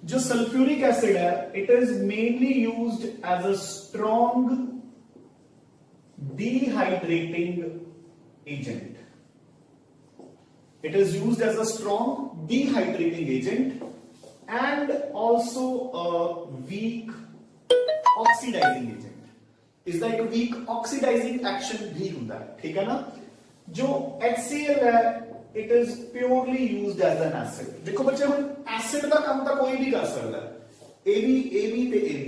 जो सल्फ्यूरिक एसिड है it is mainly used as a strong dehydrating agent. It is used as a strong dehydrating agent and also a weak oxidizing agent. इसका एक week oxidising action भी होता है, ठीक है ना। जो HCl है it is purely used as an acid. देखो बच्चे हुण एसिड का काम तो कोई भी कर सकता है, AB ते AB,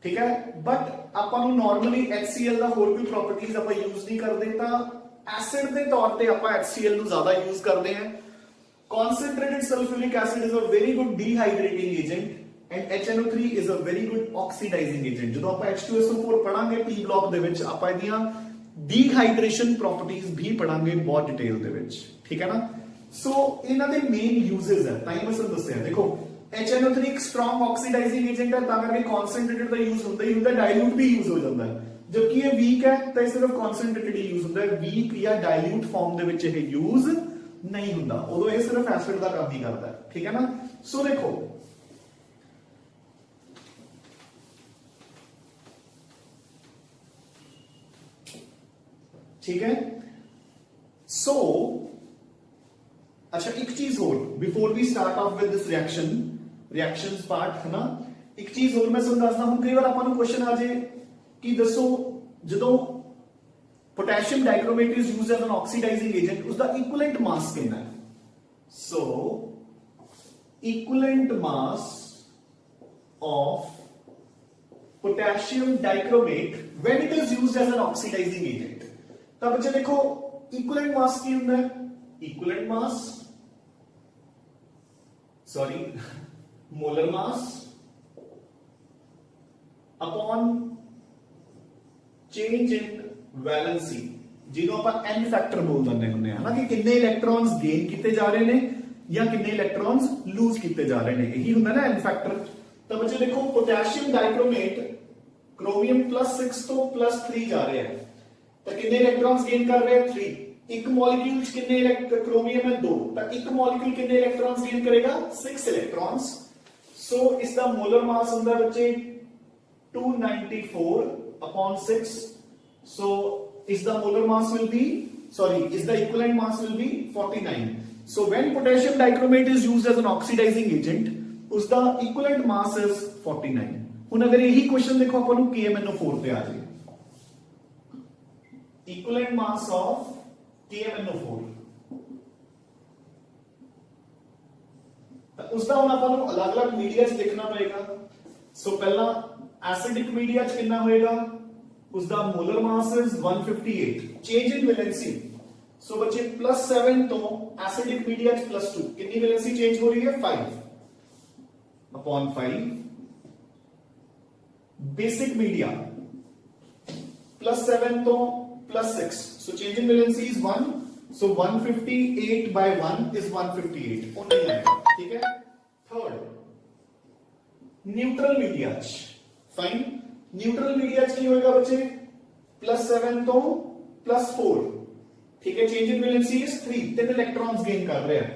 ठीक है। बट आपां नूं नॉर्मली HCl का होर कोई प्रॉपर्टीज आपां यूज नहीं करते, तो एसिड के तौर पे आपां HCl नूं ज्यादा यूज करते हैं। Concentrated sulphuric acid is a very good dehydrating agent and HNO3 is a very good oxidizing agent. जो आपां H2SO4 पढ़ांगे P ब्लॉक दे विच आपां इहदियां डिहाइड्रेशन प्रॉपर्टीज भी पढ़ांगे बहुत डिटेल दे विच, ठीक है ना। सो इन्हां दे मेन यूजेस है, ताई मैं तुहानूं दस्सिया। देखो HNO3 एक स्ट्रॉन्ग ऑक्सीडाइजिंग एजेंट है, तां करके कॉन्सेंट्रेटेड दा यूज हुंदा ही हुंदा, डाइल्यूट भी यूज हो जाता है। जबकि ये वीक है तो सिर्फ कॉन्सेंट्रेटेड ही यूज होता है, वीक या डाइल्यूट फॉर्म दे विच ये यूज नहीं हुंदा, उदों ये सिर्फ एसिड दा काम ही करता है, ठीक है ना। सो देखो ठीक है। सो अच्छा एक चीज और before we start off with this reactions part, है ना। एक चीज और मैं तुहानूं दसदा, हुण कई बार आपां नूं क्वेश्चन आ जाए कि दसो जदों potassium dichromate is used as an oxidizing agent उसका इक्विवेलेंट मास कितना है। So equivalent mass of potassium dichromate when it is used as an oxidizing agent. तो बच्चे देखो इक्विवेलेंट मास की होता है, equivalent mass sorry molar mass upon change in valency, जिन्हों आप एन फैक्टर बोल देंगे होंगे, है ना, कि कितने इलेक्ट्रॉन्स गेन किए जा रहे हैं या कितने इलेक्ट्रॉन्स लूज किए जा रहे हैं, यही होंगे ना एन फैक्टर। ਤਾਂ ਬੱਚੇ ਦੇਖੋ ਪੋਟੈਸ਼ੀਅਮ ਡਾਈਕ੍ਰੋਮੇਟ क्रोमियम +6 तो +3 जा रहे हैं तो कितने इलेक्ट्रॉन्स गेन कर रहे हैं 3 एक मॉलिक्यूल कितने क्रोमियम है 2 तो एक मॉलिक्यूल कितने इलेक्ट्रॉन्स गेन करेगा 6 इलेक्ट्रॉन्स सो इसका मोलर मास होता है बच्चे 294/6 so is the molar mass will be is the equivalent mass will be 49 so when potassium dichromate is used as an oxidizing agent उसका equivalent mass is 49 ਹੁਣ ਅਗਰ ਇਹੀ question ਦੇਖੋ ਆਪਾਂ ਨੂੰ KMnO4 ਤੇ ਆ ਜਾਏ ਇਕੁਇਵਲੈਂਟ ਮਾਸ ਆਫ KMnO4 ਤਾਂ ਉਸ ਦਾ ਹੁਣ ਆਪਾਂ ਨੂੰ ਅਲੱਗ-ਅਲੱਗ ਮੀਡੀਆ 'ਚ ਦੇਖਣਾ ਪਏਗਾ ਸੋ ਪਹਿਲਾਂ ਐਸਿਡਿਕ ਮੀਡੀਆ 'ਚ ਕਿੰਨਾ ਹੋਏਗਾ ਉਸ ਦਾ molar mass is 158 change in valency ਸੋ ਬੱਚੇ +7 ਤੋਂ ਐਸਿਡਿਕ ਮੀਡੀਆ 'ਚ +2 ਕਿੰਨੀ ਵੈਲੈਂਸੀ ਚੇਂਜ ਹੋ ਰਹੀ ਹੈ 5/5 basic media +7 to +6 so change in valency is 1 so 158/1 is 158 only है ठीक है third neutral media fine neutral media ਕੀ ਹੋਏਗਾ ਬੱਚੇ +7 to +4 ठीक है change in valency is 3 3 electrons gain कर रहे हैं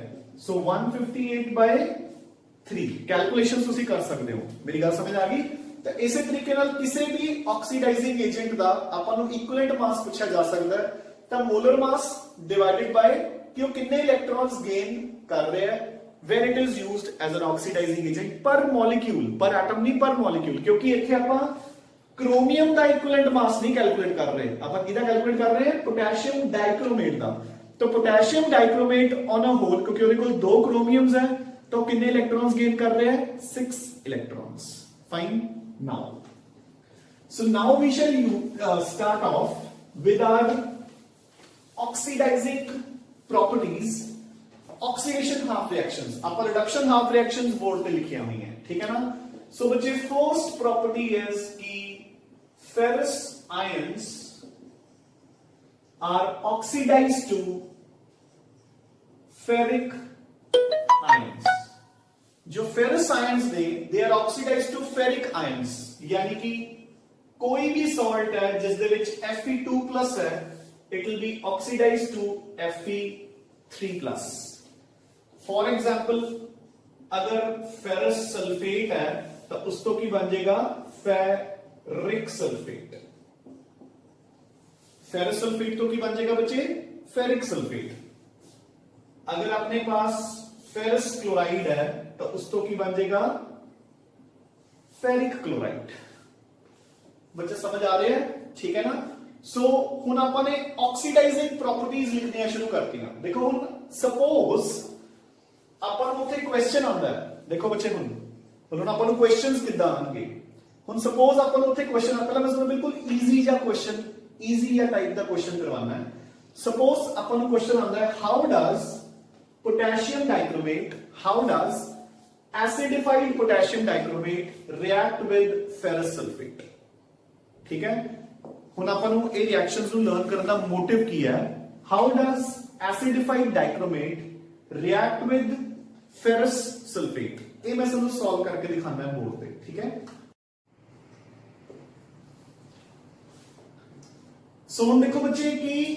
so 158/3 calculations ਤੁਸੀਂ ਕਰ ਸਕਦੇ ਹੋ ਮੇਰੀ ਗੱਲ ਸਮਝ ਆ ਗਈ ਤਾਂ ਇਸੇ ਤਰੀਕੇ ਨਾਲ ਕਿਸੇ ਵੀ ਆਕਸੀਡਾਈਜ਼ਿੰਗ ਏਜੰਟ ਦਾ ਆਪਾਂ ਨੂੰ ਇਕੁਇਵਲੈਂਟ ਮਾਸ ਪੁੱਛਿਆ ਜਾ ਸਕਦਾ ਹੈ ਤਾਂ ਮੋਲਰ ਮਾਸ ਡਿਵਾਈਡਡ ਬਾਈ ਕਿ ਉਹ ਕਿੰਨੇ ਇਲੈਕਟ੍ਰॉन्स ਗੇਨ ਕਰ ਰਿਹਾ ਹੈ when it is used as an oxidizing agent per molecule per atom ਨਹੀਂ per molecule ਕਿਉਂਕਿ ਇੱਥੇ ਆਪਾਂ ਕ੍ਰੋਮੀਅਮ ਦਾ ਇਕੁਇਵਲੈਂਟ ਮਾਸ ਨਹੀਂ ਕੈਲਕੂਲੇਟ ਕਰ ਰਹੇ ਆਪਾਂ ਕਿਹਦਾ ਕੈਲਕੂਲੇਟ ਕਰ ਰਹੇ ਹਾਂ ਪੋਟੈਸ਼ੀਅਮ ਡਾਈਕ੍ਰੋਮੇਟ ਦਾ ਤਾਂ ਪੋਟੈਸ਼ੀਅਮ ਡਾਈਕ੍ਰੋਮੇਟ ਔਨ ਅ ਹੋਲ ਕਿਉਂਕਿ ਉਹਦੇ ਕੋਲ ਦੋ ਕ੍ਰੋਮੀਅਮਸ ਹੈ ਤਾਂ ਕਿੰਨੇ ਇਲੈਕਟ੍ਰॉन्स ਗੇਨ ਕਰ ਰਿਹਾ ਹੈ 6 ਇਲੈਕਟ੍ਰॉन्स fine now so now we shall start off with our oxidizing properties oxidation half reactions ਆਪਾਂ reduction half reactions board ਤੇ ਲਿਖੀਆਂ ਹੋਈਆਂ ਠੀਕ ਹੈ ਨਾ so ਬੱਚੇ first property is कि ferrous ions are oxidized to ferric ions जो ferrous ions they are oxidized to ferric ions यानी कि कोई भी सॉल्ट है जिस दे विच Fe2+ है it will be oxidized to Fe3+ for example अगर फेरस सल्फेट है तो उस तो की बन जाएगा फेरिक सल्फेट फेरस सल्फेट तो की बन जाएगा बच्चे फेरिक सल्फेट अगर अपने पास फेरस क्लोराइड है तो उस तो की बन जाएगा फेरिक क्लोराइड बच्चे समझ आ रहे हैं ठीक है ना सो हुन आपने ऑक्सीडाइजिंग प्रॉपर्टीज लिखनिया शुरू करतीਆਂ देखो हुन सपोज ਆਪਾਂ ਨੂੰ ਉੱਥੇ ਕੁਐਸਚਨ ਆਉਂਦਾ ਹੈ ਦੇਖੋ ਬੱਚੇ ਹੁਣ ਆਪਾਂ ਨੂੰ ਕੁਐਸਚਨਸ ਕਿੱਦਾਂ ਆਣਗੇ ਹੁਣ ਸਪੋਜ਼ ਆਪਾਂ ਨੂੰ ਉੱਥੇ ਕੁਐਸਚਨ ਆ ਪਹਿਲਾਂ ਮੈਂ ਤੁਹਾਨੂੰ ਬਿਲਕੁਲ ਈਜ਼ੀ ਜਿਹਾ ਕੁਐਸਚਨ ਈਜ਼ੀ ਜਿਹਾ ਟਾਈਪ ਦਾ ਕੁਐਸਚਨ ਕਰਵਾਉਣਾ ਹੈ ਸਪੋਜ਼ ਆਪਾਂ ਨੂੰ ਕੁਐਸਚਨ ਆਉਂਦਾ ਹੈ how does potassium dichromate how does acidified potassium dichromate react with ferrous sulfate ठीक है ਹੁਣ ਆਪਾਂ ਨੂੰ ਇਹ ਰਿਐਕਸ਼ਨਸ ਨੂੰ ਲਰਨ ਕਰਨ ਦਾ ਮੋਟਿਵ ਕੀ ਹੈ how does acidified dichromate react with ferrous sulfate ਇਹ ਮੈਂ ਤੁਹਾਨੂੰ ਸੋਲਵ ਕਰਕੇ ਦਿਖਾਣਾ ਹੈ ਬੋਰਡ ਤੇ ਠੀਕ ਹੈ ਸੋ ਹੁਣ ਦੇਖੋ ਬੱਚੇ ਕਿ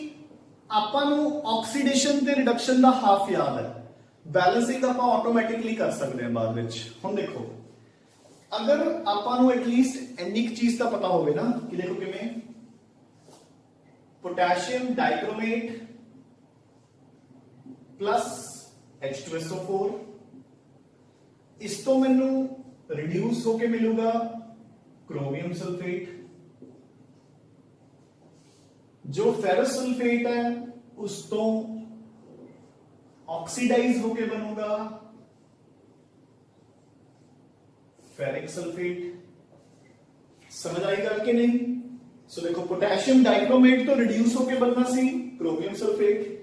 ਆਪਾਂ ਨੂੰ ਆਕਸੀਡੇਸ਼ਨ ਤੇ ਰਿਡਕਸ਼ਨ ਦਾ ਹਾਫ ਯਾਦ ਹੈ ਬੈਲੈਂਸਿੰਗ ਆਪਾਂ ਆਟੋਮੈਟਿਕਲੀ ਕਰ ਸਕਦੇ ਹਾਂ ਬਾਅਦ ਵਿੱਚ ਹੁਣ ਦੇਖੋ ਅਗਰ ਆਪਾਂ ਨੂੰ ਐਟਲੀਸਟ ਇੰਨੀ ਕੁ ਚੀਜ਼ ਤਾਂ ਪਤਾ ਹੋਵੇ ਨਾ ਕਿ ਦੇਖੋ ਕਿਵੇਂ ਪੋਟੈਸ਼ੀਅਮ ਡਾਈਕ੍ਰੋਮੇਟ plus H2SO4 ਇਸ ਤੋਂ ਮੈਨੂੰ ਰਿਡਿਊਸ ਹੋ ਕੇ ਮਿਲੂਗਾ क्रोमियम सल्फेट जो फेरस सल्फेट है उस तो ऑक्सीडाइज होके बनूंगा फेरिक सल्फेट समझ आई गल कि नहीं सो देखो पोटेशियम डाइक्रोमेट तो रिड्यूस होके बनना सी क्रोमियम सल्फेट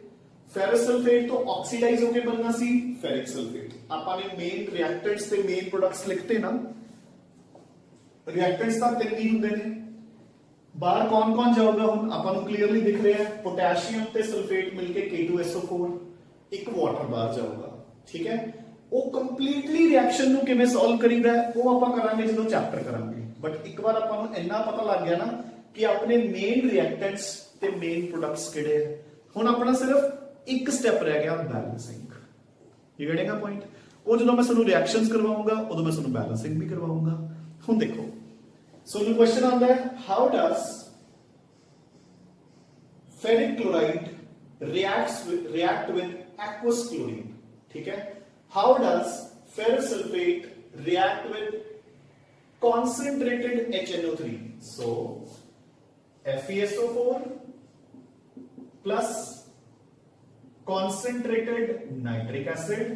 फेरस सल्फेट तो ऑक्सीडाइज होके बनना सी फेरिक सल्फेट आपने मेन रिएक्टेंट्स ते मेन प्रोडक्ट्स लिखते ना रिएक्टेंट्स ਤਾਂ ਤਿੰਨ ਹੀ ਹੁੰਦੇ ਨੇ ਬਾਹਰ ਕੌਣ ਜਾਊਗਾ ਹੁਣ ਆਪਾਂ ਨੂੰ ਕਲੀਅਰਲੀ ਦਿਖ ਰਿਹਾ ਹੈ ਪੋਟੈਸ਼ੀਅਮ ਤੇ ਸਲਫੇਟ ਮਿਲ ਕੇ K2SO4 ਇੱਕ ਵਾਟਰ ਬਾਹਰ ਜਾਊਗਾ ਠੀਕ ਹੈ ਉਹ ਕੰਪਲੀਟਲੀ ਰਿਐਕਸ਼ਨ ਨੂੰ ਕਿਵੇਂ ਸੋਲਵ ਕਰੀਦਾ ਉਹ ਆਪਾਂ ਕਰਾਂਗੇ ਜਦੋਂ ਚੈਪਟਰ ਕਰਾਂਗੇ। ਬਟ ਇੱਕ ਵਾਰ ਆਪਾਂ ਨੂੰ ਇੰਨਾ ਪਤਾ ਲੱਗ ਗਿਆ ਨਾ ਕਿ ਆਪਣੇ ਮੇਨ ਰਿਐਕਟੈਂਟਸ ਤੇ ਮੇਨ ਪ੍ਰੋਡਕਟਸ ਕਿਹੜੇ ਆ। ਹੁਣ ਆਪਣਾ ਸਿਰਫ ਇੱਕ ਸਟੈਪ ਰਹਿ ਗਿਆ balancing. You getting a point? ਉਹ ਜਦੋਂ ਮੈਂ ਤੁਹਾਨੂੰ ਰਿਐਕਸ਼ਨਸ ਕਰਵਾਉਂਗਾ ਉਦੋਂ ਮੈਂ ਤੁਹਾਨੂੰ ਬੈਲੈਂਸਿੰਗ ਵੀ ਕਰਵਾਉਂਗਾ। ਹੁਣ ਦੇਖੋ ਸੋ the question ਆਉਂਦਾ ਹੈ how does ferric chloride react with aqueous chlorine? ठीक है? How does ferrous sulfate react with concentrated HNO3? So FeSO4 plus concentrated nitric acid,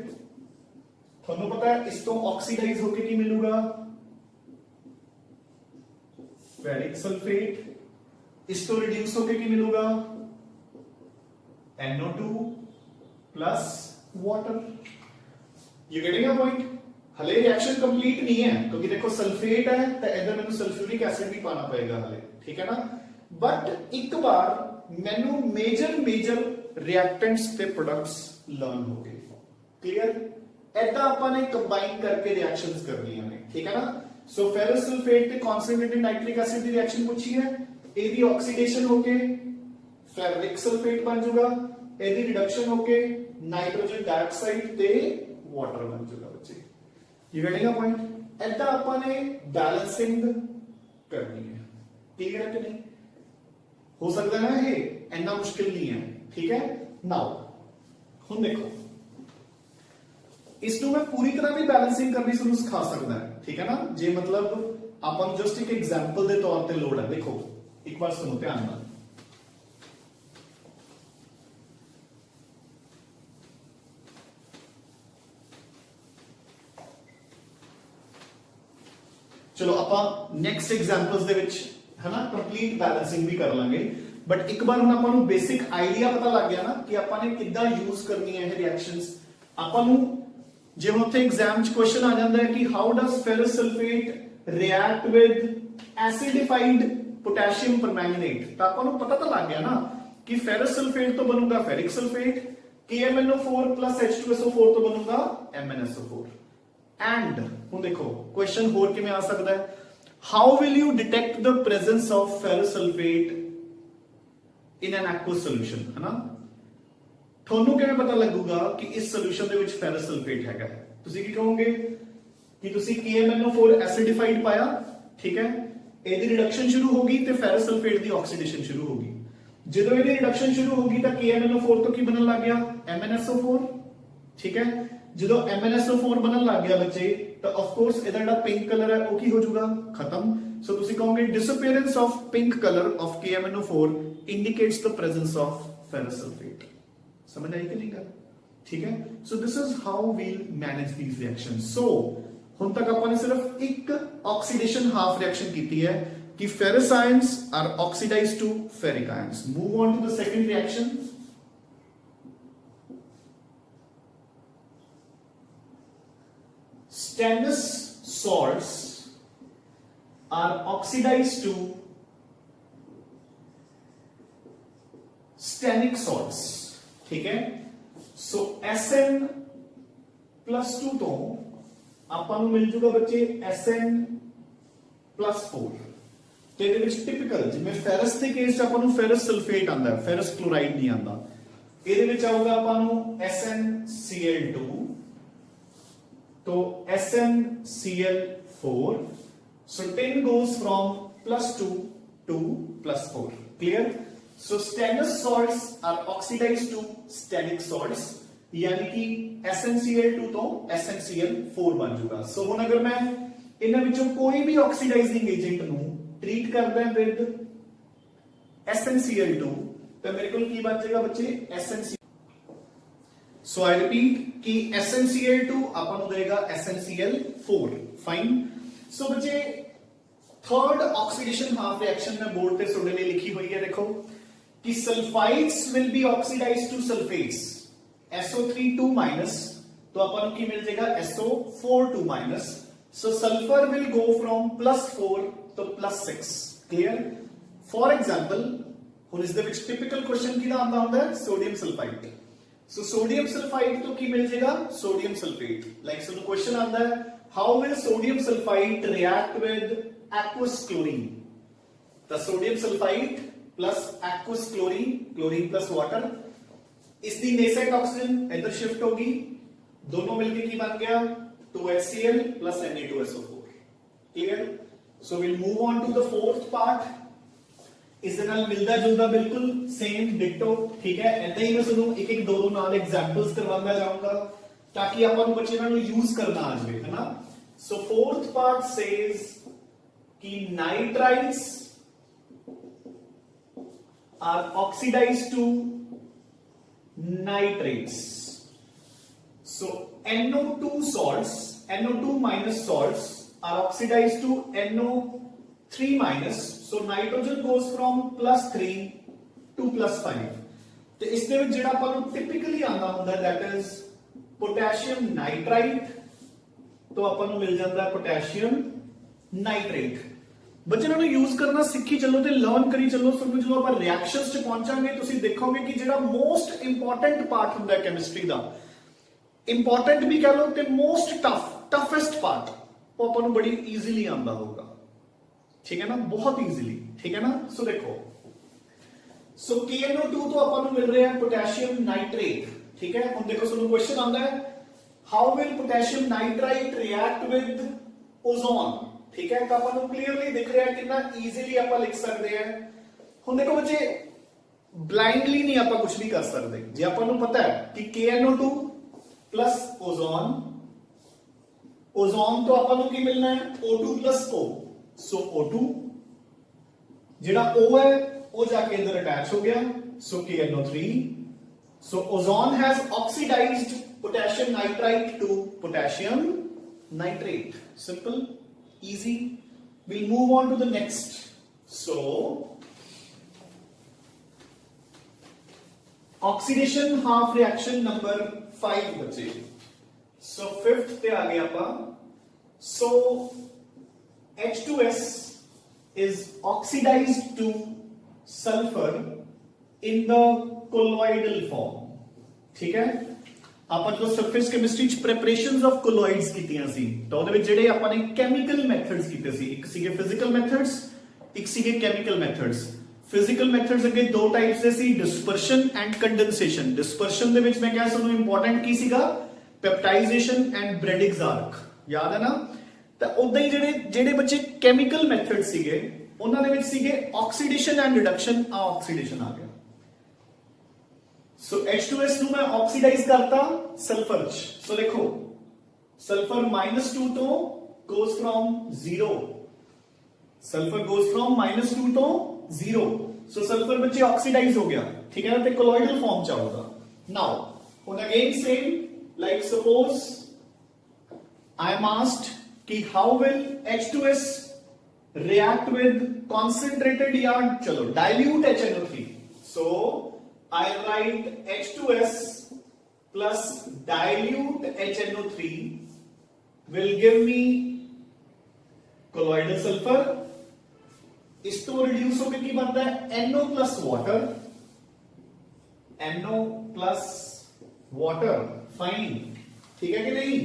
ਤੁਹਾਨੂੰ ਪਤਾ ਹੈ ਇਸ ਤੋਂ ਆਕਸੀਡਾਈਜ਼ ਹੋ ਕੇ ਕੀ ਮਿਲੂਗਾ? Ferric sulphate. इस तो रिड्यूस होके की मिलूगा? NO2 plus water. You getting a point? हले रिएक्शन कंप्लीट नहीं है क्योंकि देखो सल्फेट है तो इधर मैंने सल्फ्यूरिक एसिड भी पाना पड़ेगा हले, ठीक है ना। बट एक बार मैंने मेजर रिएक्टेंट्स ते प्रोडक्ट्स लर्न हो गए। क्लियर? ऐसा अपन ने कंबाइन करके रिएक्शंस करनी है, ठीक है ना। सो फेरस सल्फेट ते कॉन्सेंट्रेटेड नाइट्रिक एसिड की रिएक्शन पूछी है, एदी ऑक्सीडेशन होके फेरिक सल्फेट बन जाऊगा, एदी रिडक्शन होके नाइट्रोजन डाइऑक्साइड ते वाटर बन जाऊगा बच्चे। You getting a point? ऐसा अपन ने बैलेंसिंग करनी है। क्लियर है कि नहीं? हो सकता है ना ये इतना मुश्किल नहीं है, ठीक है। नाउ हुन देखो इसनू मैं पूरी तरह भी बैलेंसिंग करनी ਤੁਹਾਨੂੰ ਸਿਖਾ ਸਕਦਾ ਹੈ, ठीक है ना। जे मतलब ਆਪਾਂ ਨੂੰ ਜਸਟ ਇੱਕ ਐਗਜ਼ਾਮਪਲ ਦੇ ਤੌਰ ਤੇ ਲੋੜ ਹੈ। ਦੇਖੋ ਇੱਕ ਵਾਰ ਸੁਣੋ ਧਿਆਨ ਨਾਲ। ਚਲੋ ਆਪਾਂ ਨੈਕਸਟ ਐਗਜ਼ਾਮਪਲਸ ਦੇ ਵਿੱਚ ਹੈ ਨਾ ਕੰਪਲੀਟ ਬੈਲੈਂਸਿੰਗ ਵੀ ਕਰ ਲਾਂਗੇ। ਬਟ ਇੱਕ ਵਾਰ ਹੁਣ ਆਪਾਂ ਨੂੰ ਬੇਸਿਕ ਆਈਡੀਆ ਪਤਾ ਲੱਗ ਗਿਆ ਨਾ ਕਿ ਆਪਾਂ ਨੇ ਕਿੱਦਾਂ ਯੂਜ਼ ਕਰਨੀ ਹੈ ਇਹ ਰਿਐਕਸ਼ਨਸ। ਆਪਾਂ ਨੂੰ ਜੇ ਉੱਥੇ ਐਗਜ਼ਾਮ 'ਚ ਕੁਐਸਚਨ ਆ ਜਾਂਦਾ ਹੈ ਕਿ how does ferrous sulphate react with acidified potassium permanganate, ਤਾਂ ਆਪਾਂ ਨੂੰ ਪਤਾ ਤਾਂ ਲੱਗ ਗਿਆ ਨਾ ਕਿ ਫੈਰਸ ਸਲਫੇਟ ਤੋਂ ਬਣੂਗਾ ਫੈਰਿਕ ਸਲਫੇਟ, KMnO4 H2SO4 ਤੋਂ ਬਣੂਗਾ MnSO4। ਐਂਡ ਹੁਣ ਦੇਖੋ ਕੁਐਸਚਨ ਹੋਰ ਕਿਵੇਂ ਆ ਸਕਦਾ ਹੈ, how will you detect the presence of ferrous sulphate in an aqueous solution, ਹੈ ਨਾ। ਤੁਹਾਨੂੰ ਕਿਵੇਂ ਪਤਾ ਲੱਗੂਗਾ ਕਿ ਇਸ ਸੋਲੂਸ਼ਨ ਦੇ ਵਿੱਚ ਫੈਰਸ ਸਲਫੇਟ ਹੈਗਾ? ਤੁਸੀਂ ਕੀ ਕਹੋਗੇ ਕਿ ਤੁਸੀਂ KMnO4 ਐਸਿਡਿਫਾਈਡ ਪਾਇਆ, ਠੀਕ ਹੈ, ਇਹਦੀ ਰਿਡਕਸ਼ਨ ਸ਼ੁਰੂ ਹੋਗੀ ਤੇ ਫੈਰਸ ਸਲਫੇਟ ਦੀ ਆਕਸੀਡੇਸ਼ਨ ਸ਼ੁਰੂ ਹੋਗੀ। ਜਦੋਂ ਇਹਦੀ ਰਿਡਕਸ਼ਨ ਸ਼ੁਰੂ ਹੋਗੀ ਤਾਂ KMnO4 ਤੋਂ ਕੀ ਬਣਨ ਲੱਗ ਗਿਆ? MnSO4, ਠੀਕ ਹੈ। ਜਦੋਂ MnSO4 ਬਣਨ ਲੱਗ ਗਿਆ ਬੱਚੇ ਤਾਂ ਆਫ ਕੋਰਸ ਇਹਦਾ ਜਿਹੜਾ ਪਿੰਕ ਕਲਰ ਹੈ ਉਹ ਕੀ ਹੋ ਜਾਊਗਾ? ਖਤਮ। ਸੋ ਤੁਸੀਂ ਕਹੋਗੇ disappearance of pink color of KMnO4 indicates the presence of ferrous sulfate। समझ आई कि नहीं गल? ठीक है। So this is how we'll manage these reactions. So हुन तक अपन ने सिर्फ एक ऑक्सीडेशन हाफ रिएक्शन की है कि ferrous ions are oxidized to ferric ions. Move on to the second reaction. Stannous salts are oxidized to stanic salts, ठीक है। सो SN+2 ਤੋਂ ਆਪਾਂ ਨੂੰ ਮਿਲ ਜੂਗਾ ਬੱਚੇ SN+4 ਤੇ ਇਹਦੇ ਵਿੱਚ ਟਿਪੀਕਲ ਜਿਵੇਂ ਫੈਰਸ ਦੇ ਕੇਸ 'ਚ ਆਪਾਂ ਨੂੰ ਫੈਰਸ ਸਲਫੇਟ ਆਂਦਾ ਹੈ, ਫੈਰਸ ਕਲੋਰਾਈਡ ਨਹੀਂ ਆਂਦਾ। ਇਹਦੇ ਵਿੱਚ ਆਊਗਾ ਆਪਾਂ ਨੂੰ SnCl2 तो SnCl4। so 10 goes from +2 to +4। clear? so stannous salts are oxidized to stanic salts, यानी कि SnCl2 तो SnCl4 बन जाएगा। so ਹੁਣ अगर मैं ਇਹਨਾਂ ਵਿੱਚੋਂ ਕੋਈ ਵੀ ਆਕਸੀਡਾਈਜ਼ਿੰਗ ਏਜੰਟ ਨੂੰ ट्रीट करदा है विद SnCl2 तो मेरे को ਕੀ ਬਣ ਜਾਏਗਾ ਬੱਚੇ? SnCl। So I repeat कि SnCl2 अपन को देगा SnCl4। फाइन। सो बच्चे थर्ड ऑक्सीडेशन हाफ रिएक्शन में बोर्ड पे थोड़े लिए लिखी हुई है, देखो कि sulphides will be oxidized to sulphates SO3 तो अपन को मिल जाएगा SO4 so sulphur will go from +4 to +6। Clear? For example हुन इस दे विच टिपिकल क्वेश्चन किहदा आंदा हुंदा है? Sodium sulphide. So sodium sulphide तो की मिल जाएगा sodium sulphate like so question आता है how will sodium sulphide react with aqueous chlorine the sodium sulfide plus aqueous chlorine chlorine plus water इसकी नेसेंट ऑक्सीजन इधर शिफ्ट होगी दोनों मिलके की बन गया 2HCl plus Na2SO4 clear so will move on to the fourth part इस दे नाल मिलदा जुलदा बिल्कुल सेम डिक्टो ठीक है ऐसे ही मैं ਤੁਹਾਨੂੰ ਇੱਕ ਇੱਕ ਦੋ ਦੋ ਨਾਲ एग्जांपल्स करवांदा जाऊंगा ताकि ਆਪਾਂ ਨੂੰ ਬੱਚੇ ਨਾਲ यूज करना आ जाए है ना सो फोर्थ पार्ट सेज कि nitrites are oxidized to nitrates so NO2 salts NO2 minus salts are oxidized to NO3 minus so nitrogen goes from +3 to +5 ਤੇ ਇਸ ਦੇ ਵਿੱਚ ਜਿਹੜਾ ਆਪਾਂ ਨੂੰ ਟਿਪੀਕਲੀ ਆਉਂਦਾ ਹੁੰਦਾ that is potassium nitrite ਤੋਂ ਆਪਾਂ ਨੂੰ ਮਿਲ ਜਾਂਦਾ ਹੈ potassium nitrate ਬੱਚੇ ਨੂੰ ਯੂਜ਼ ਕਰਨਾ ਸਿੱਖੀ ਚੱਲੋ ਤੇ ਲਰਨ ਕਰੀ ਚੱਲੋ ਫਿਰ ਜਦੋਂ ਆਪਾਂ ਰਿਐਕਸ਼ਨਸ 'ਚ ਪਹੁੰਚਾਂਗੇ ਤੁਸੀਂ ਦੇਖੋਗੇ ਕਿ ਜਿਹੜਾ ਮੋਸਟ ਇੰਪੋਰਟੈਂਟ ਪਾਰਟ ਹੁੰਦਾ ਹੈ ਕੈਮਿਸਟਰੀ ਦਾ ਇੰਪੋਰਟੈਂਟ ਵੀ ਕਹ ਲਓ ਤੇ ਮੋਸਟ ਟਫੈਸਟ ਪਾਰਟ ਉਹ ਆਪਾਂ ਨੂੰ ਬੜੀ ਈਜ਼ੀਲੀ ਆਉਂਦਾ ਹੋਊਗਾ ਠੀਕ ਹੈ ਨਾ ਬਹੁਤ ਈਜ਼ੀਲੀ ਠੀਕ ਹੈ ਨਾ ਸੋ ਦੇਖੋ ਸੋ KNO2 ਤੋਂ ਆਪਾਂ ਨੂੰ ਮਿਲ ਰਿਹਾ ਹੈ ਪੋਟਾਸ਼ੀਅਮ ਨਾਈਟ੍ਰੇਟ ਠੀਕ ਹੈ ਹੁਣ ਦੇਖੋ ਤੁਹਾਨੂੰ ਕੁਐਸਚਨ ਆਉਂਦਾ ਹੈ how will potassium nitrite react with ozone ठीक है तो अपन क्लियरली दिख रहा है कितना इजीली आप लिख सकते हैं ਹੁਣ देखो बच्चे ब्लाइंडली नहीं आप कुछ भी कर सकते जे अपन पता है कि KNO2 प्लस ओजोन ओजोन तो अपन की मिलना है O2 प्लस O सो O2 जेड़ा O है वो जाके इधर अटैच हो गया so KNO3 so ozone has oxidised potassium nitrite to potassium nitrate simple easy we'll move on to the next so oxidation half reaction number 5 बचे so fifth पे आ गया अपा so H2S is oxidized to sulfur in the colloidal form ठीक है ਆਪਾਂ ਜਦੋਂ surface chemistry ਚ preparations of ਕੋਲੋਇਡਸ ਕੀਤੀਆਂ ਸੀ ਤਾਂ ਉਹਦੇ ਵਿੱਚ ਜਿਹੜੇ ਆਪਾਂ ਨੇ ਕੈਮੀਕਲ ਮੈਥਡਸ ਕੀਤੇ ਸੀ ਇੱਕ ਸੀਗੇ ਫਿਜ਼ੀਕਲ ਮੈਥਡਸ ਇੱਕ ਸੀਗੇ ਕੈਮੀਕਲ ਮੈਥਡਸ ਫਿਜ਼ੀਕਲ ਮੈਥਡਸ ਅੱਗੇ ਦੋ ਟਾਈਪਸ ਦੇ ਸੀ ਡਿਸਪਰਸ਼ਨ ਐਂਡ ਕੰਡੈਂਸੇਸ਼ਨ ਡਿਸਪਰਸ਼ਨ ਦੇ ਵਿੱਚ ਮੈਂ ਕਿਹਾ ਤੁਹਾਨੂੰ ਇੰਪੋਰਟੈਂਟ ਕੀ ਸੀਗਾ ਪੈਪਟਾਈਜ਼ੇਸ਼ਨ ਐਂਡ ਬ੍ਰੈਡਿਕਸ ਆਰਕ ਯਾਦ ਹੈ ਨਾ ਤਾਂ ਉਦਾਂ ਹੀ ਜਿਹੜੇ ਬੱਚੇ ਕੈਮੀਕਲ ਮੈਥਡ ਸੀਗੇ ਉਹਨਾਂ ਦੇ ਵਿੱਚ ਸੀਗੇ ਆਕਸੀਡੇਸ਼ਨ ਐਂਡ ਰਿਡਕਸ਼ਨ ਆ ਆਕਸੀਡੇਸ਼ਨ ਆ ਗਿਆ सो H2S ਨੂੰ मैं ऑक्सीडाइज करता सल्फर सो देखो सल्फर -2 तो goes from 0 sulphur goes from -2 तो 0 सो सल्फर बच्चे ऑक्सीडाइज हो गया ठीक है ना ते कोलॉइडल फॉर्म च आऊगा now on again same like suppose I am asked कि how will H2S react with concentrated या चलो dilute HNO3 so I write H2S plus dilute HNO3 will give me colloidal sulfur इस तो reduce होकर की बनता है NO plus water NO plus water fine ठीक है कि नहीं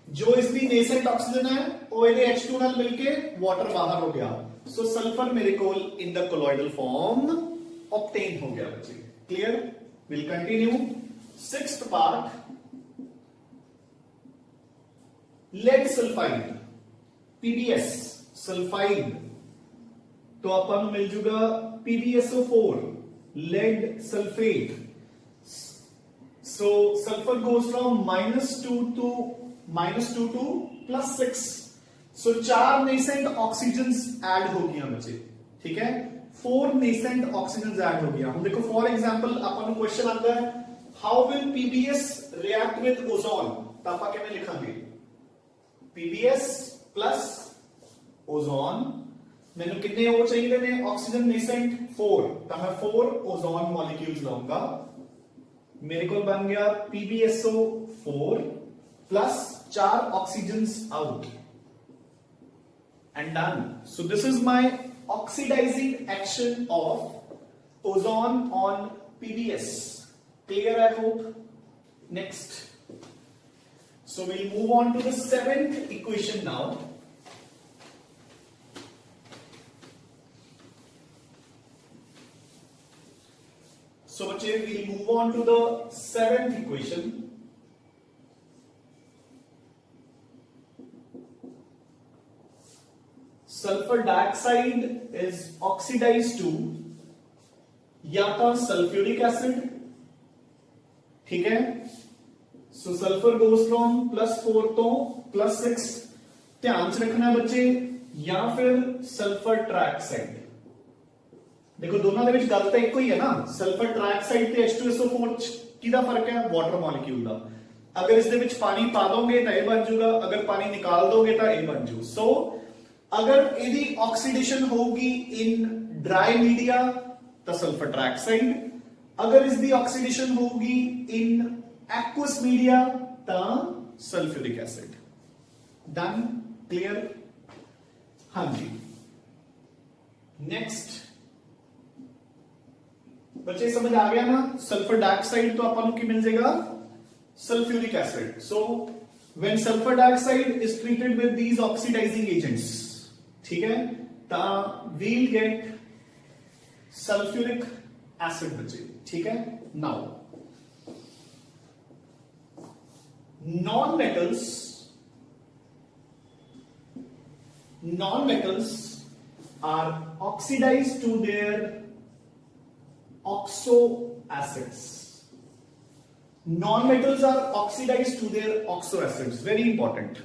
जो इसकी नेसेंट ऑक्सीजन है वो ये H2 नाल मिलके वाटर बाहर हो गया सो सल्फर मेरे को in the colloidal form obtain हो गया बच्चे clear we'll continue sixth part lead sulfide PbS sulfide तो अपन मिल जूगा PbSO4 lead sulfate so sulfur goes from -2 to +6 so चार नेसेंट ऑक्सीजन्स ऐड हो गया बच्चे ठीक है 4 नेसेंट ऑक्सीजन ऐड हो गया हम देखो फॉर एग्जांपल अपन क्वेश्चन आता है how will PbS react with ozone तो आप कैसे लिखेंगे PbS प्लस ओजोन मैंने कितने और चाहिए ने ऑक्सीजन नेसेंट 4 तो मैं 4 ओजोन मॉलिक्यूल्स लूंगा मेरे को बन गया PbSO4 plus 4 oxygens out and done so this is my oxidizing action of ozone on PbS clear I hope Next, so we'll move on to the seventh equation now. So we'll move on to the seventh equation. Sulfur dioxide is oxidized to या तो sulphuric acid, ठीक है. सो sulphur goes from +4 to +6. ध्यान से रखना है बच्चे, या फिर सल्फर ट्राइऑक्साइड. देखो दोनों ਦੇ ਵਿੱਚ ਗੱਲ ਤਾਂ ਇੱਕੋ ਹੀ ਹੈ ਨਾ. ਸਲਫਰ ਟ੍ਰਾਈਆਕਸਾਈਡ ਤੇ H2SO4 ਚ ਕਿਹਦਾ ਫਰਕ ਹੈ? ਵਾਟਰ ਮੋਲੀਕਿਊਲ ਦਾ. ਅਗਰ ਇਸ ਦੇ ਵਿੱਚ ਪਾਣੀ ਪਾ ਦੋਗੇ ਤਾਂ ਇਹ ਬਣ ਜਾਊਗਾ, ਅਗਰ ਪਾਣੀ ਨਿਕਾਲ ਦੋਗੇ ਤਾਂ ਇਹ ਬਣ ਜਾਊ. ਸੋ ਅਗਰ ਇਹਦੀ ਆਕਸੀਡੇਸ਼ਨ ਹੋਊਗੀ ਇਨ ਡਰਾਈ ਮੀਡੀਆ ਤਾਂ ਸਲਫਰ ਟ੍ਰਾਈਆਕਸਾਈਡ, ਅਗਰ ਇਸ ਦੀ ਆਕਸੀਡੇਸ਼ਨ ਹੋਊਗੀ ਇਨ ਐਕੁਅਸ ਮੀਡੀਆ ਤਾਂ ਸਲਫਿਊਰਿਕ ਐਸਿਡ. ਡਨ? ਕਲੀਅਰ? ਹਾਂਜੀ. नेक्स्ट बच्चे समझ आ गया ना. सल्फर डाइऑक्साइड तो अपन की मिल जाएगा sulphuric acid. So when sulphur dioxide is treated with these oxidising agents, ठीक है, ता वील गेट सल्फ्यूरिक एसिड बच्चे. ठीक है. Now non-metals are oxidized to their oxo acids. Non-metals are oxidized to their oxo acids. Very important.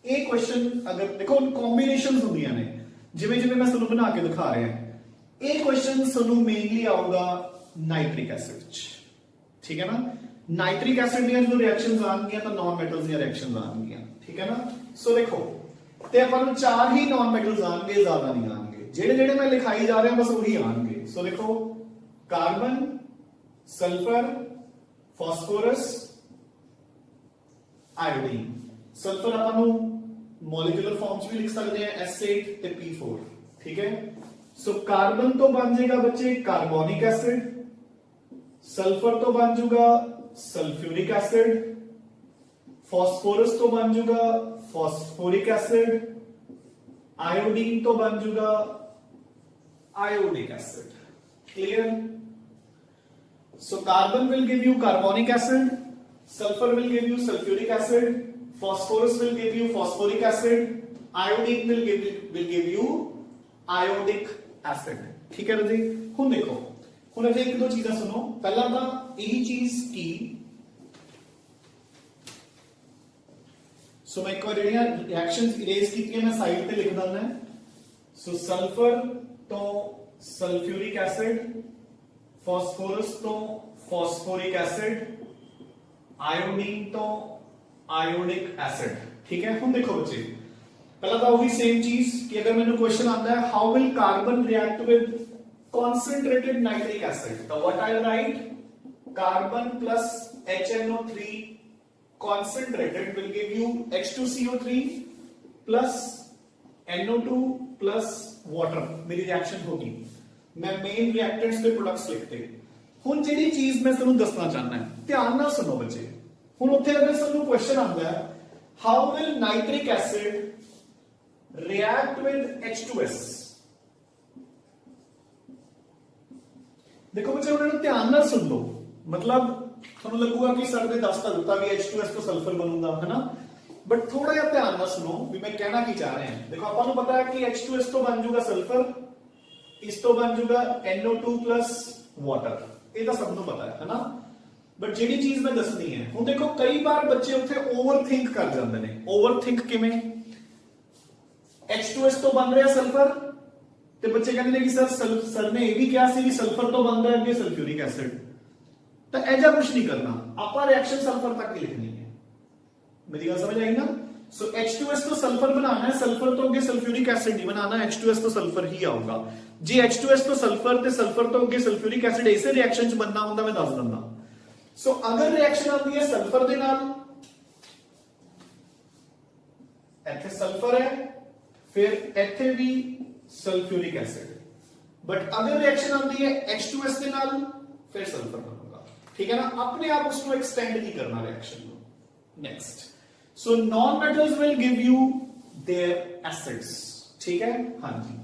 एक question अगर देखो combinations होंदियां ने, जिवें जिवें मैं ਤੁਹਾਨੂੰ बना के दिखा रहा है, एक क्वेश्चन ਤੁਹਾਨੂੰ मेनली आऊगा नाइट्रिक एसिड च. ठीक है ना. नाइट्रिक एसिड ਦੀਆਂ जो रिएक्शंस आएंगी तो नॉन मेटल्स ਦੀਆਂ रिएक्शंस आएंगी. ठीक है ना. सो देखो ਤੇ ਆਪਾਂ ਨੂੰ ਚਾਰ ਹੀ ਨॉन ਮੈਟਲਸ ਆਣਗੇ, ਜ਼ਿਆਦਾ ਨਹੀਂ ਆਣਗੇ. ਜਿਹੜੇ ਜਿਹੜੇ ਮੈਂ ਲਿਖਾਈ ਜਾ ਰਿਹਾ ਬਸ ਉਹੀ ਆਣਗੇ. ਸੋ ਦੇਖੋ carbon, sulphur, phosphorus, iodine. Sulphur ਆਪਾਂ ਨੂੰ ਮੋਲੀਕੂਲਰ ਫਾਰਮ ਚ ਵੀ ਲਿਖ ਸਕਦੇ ਆ S8 ਤੇ P4. ਠੀਕ ਹੈ. ਸੋ ਕਾਰਬਨ ਤੋਂ ਬਣ ਜਾਏਗਾ ਬੱਚੇ ਕਾਰਬੋਨਿਕ ਐਸਿਡ, ਸਲਫਰ ਤੋਂ ਬਣ ਜਾਊਗਾ ਸਲਫਿਊਰਿਕ ਐਸਿਡ, फास्फोरस तो बन जाऊगा फॉस्फोरिक एसिड, आयोडीन तो बन जाऊगा iodic acid. Clear? So carbon will give you carbonic acid, sulphur will give you sulphuric acid, phosphorus will give you phosphoric acid, iodine will give you iodic acid. ठीक है जी. हुन देखो हुन एक दो चीजें सुनो. पहला तो यही चीज की सो मैं एक बार रिएक्शंस इरेज की मैं साइड पे लिख देना है. सो सल्फर तो सल्फ्यूरिक एसिड, फॉस्फोरस तो फॉस्फोरिक एसिड, आयोडीन तो आयोडिक एसिड. ठीक है. हम देखो बच्चे पहला तो वही सेम चीज कि अगर मैंने क्वेश्चन आता है how will carbon react with concentrated nitric acid, तो what I right, carbon plus HNO3 concentrated will give you H2CO3 plus NO2 plus water. मेरी रिएक्शन होगी. मैं मेन रिएक्टेंट्स पे प्रोडक्ट्स लिखते. हुन जेडी चीज मैं ਤੁਹਾਨੂੰ ਦੱਸਣਾ ਚਾਹਨਾ ਹੈ, ਧਿਆਨ ਨਾਲ ਸੁਣੋ ਬੱਚੇ. ਹੁਣ ਉੱਥੇ ਅਗਰ ਸਾਨੂੰ ਕੁਐਸਚਨ ਆਉਂਦਾ ਹੈ how will nitric acid react with H2S. ਦੇਖੋ ਬੱਚੇ ਉਹਨਾਂ ਨੂੰ ਧਿਆਨ ਨਾਲ ਸੁਣ ਲਓ. मतलब ਤੁਹਾਨੂੰ ਲੱਗੂਗਾ ਕਿ ਸਰ ਦੇ 10 ਤਾਂ ਦਿੱਤਾ ਵੀ H2S ਤੋਂ ਸਲਫਰ ਬਣੂਗਾ, ਹੈ ਨਾ. ਬਟ ਥੋੜਾ ਜਿਹਾ ਧਿਆਨ ਨਾਲ ਸੁਣੋ ਵੀ ਮੈਂ ਕਹਿਣਾ ਕੀ ਚਾਹ ਰਿਹਾ ਹਾਂ. ਦੇਖੋ ਆਪਾਂ ਨੂੰ ਪਤਾ ਹੈ ਕਿ H2S ਤੋਂ ਬਣ ਜਾਊਗਾ ਸਲਫਰ, ਇਸ ਤੋਂ ਬਣ ਜਾਊਗਾ NO2 ਵਾਟਰ. ਇਹ ਤਾਂ ਸਭ ਨੂੰ ਪਤਾ ਹੈ ਨਾ. ਬਟ ਜਿਹੜੀ ਚੀਜ਼ ਮੈਂ ਦੱਸਣੀ ਹੈ, ਹੁਣ ਦੇਖੋ ਕਈ ਵਾਰ ਬੱਚੇ ਉੱਥੇ ਓਵਰਥਿੰਕ ਕਰ ਜਾਂਦੇ ਨੇ. ਓਵਰਥਿੰਕ ਕਿਵੇਂ? H2S ਤੋਂ ਬਣ ਰਿਹਾ ਸਲਫਰ ਤੇ ਬੱਚੇ ਕਹਿੰਦੇ ਨੇ ਕਿ ਸਰ ਨੇ ਇਹ ਵੀ ਕਿਹਾ ਸੀ ਕਿ ਸਲਫਰ ਤੋਂ ਬਣਦਾ ਹੈ ਅੱਗੇ ਸਲਫਿਊਰਿਕ ਐਸਿਡ. तो ऐसा कुछ नहीं करना, आप रिएक्शन सल्फर तक की लिखनी है. मेरी बात समझ आई ना. सो H2S तो सल्फर बनाना है, सल्फर तो आगे सल्फ्यूरिक एसिड नहीं बनाना, H2S तो सल्फर ही आऊगा. जी H2S तो सल्फर ते सल्फर तो आगे सल्फ्यूरिक एसिड ऐसे रिएक्शन च बनना होता मैं दस दिंदा. सो अगर रिएक्शन आती है सल्फर दे नाल, इत्थे सल्फर है फिर इत्थे भी सल्फ्यूरिक एसिड. बट अगर रिएक्शन आती है H2S दे नाल फिर सल्फर. ठीक है ना, अपने आप उसको एक्सटेंड नहीं करना रिएक्शन को। Next, so non metals will give you their acids, ठीक है, हाँ जी।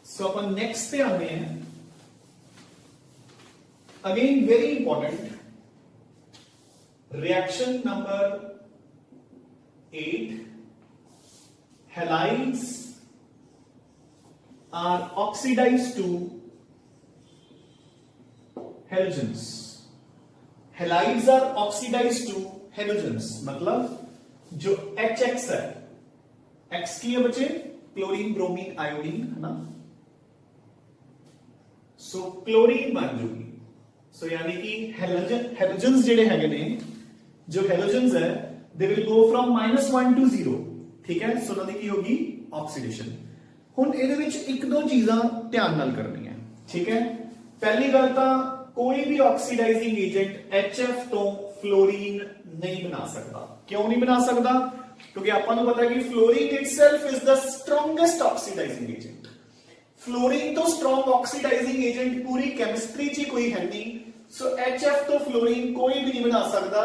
सो अपन नेक्स्ट पे आते हैं, again very important, reaction number 8, halides are oxidized to halogens. Halides are oxidized to halogens, मतलब जो HX है, X की है बच्चे, क्लोरीन ब्रोमीन आयोडीन, है ना, सो क्लोरीन बन जाएगी। सो यानी कि हेलोजेंस जेडे हैगे ने, जो हेलोजेंस है, they will go from -1 to 0, ठीक है। सो ਉਹਨਾਂ ਦੀ ਕੀ ਹੋਗੀ ਆਕਸੀਡੇਸ਼ਨ। ਹੁਣ ਇਹਦੇ ਵਿੱਚ ਇੱਕ ਦੋ ਚੀਜ਼ਾਂ ਧਿਆਨ ਨਾਲ ਕਰਨੀਆਂ, ਠੀਕ ਹੈ। ਪਹਿਲੀ ਗੱਲ ਤਾਂ ਕੋਈ ਵੀ ਆਕਸੀਡਾਈਜ਼ਿੰਗ ਏਜੰਟ HF ਤੋਂ ਫਲੋਰੀਨ ਨਹੀਂ ਬਣਾ ਸਕਦਾ। ਕਿਉਂ ਨਹੀਂ ਬਣਾ ਸਕਦਾ? ਕਿਉਂਕਿ ਆਪਾਂ ਨੂੰ ਪਤਾ ਹੈ ਕਿ fluorine itself is the strongest oxidizing agent. Fluorine ਤੋਂ ਸਟਰੋਂਗ ਆਕਸੀਡਾਈਜ਼ਿੰਗ ਏਜੰਟ ਪੂਰੀ ਕੈਮਿਸਟਰੀ 'ਚ ਕੋਈ ਹੈ ਨਹੀਂ। ਸੋ HF ਤੋਂ ਫਲੋਰੀਨ ਕੋਈ ਵੀ ਨਹੀਂ ਬਣਾ ਸਕਦਾ,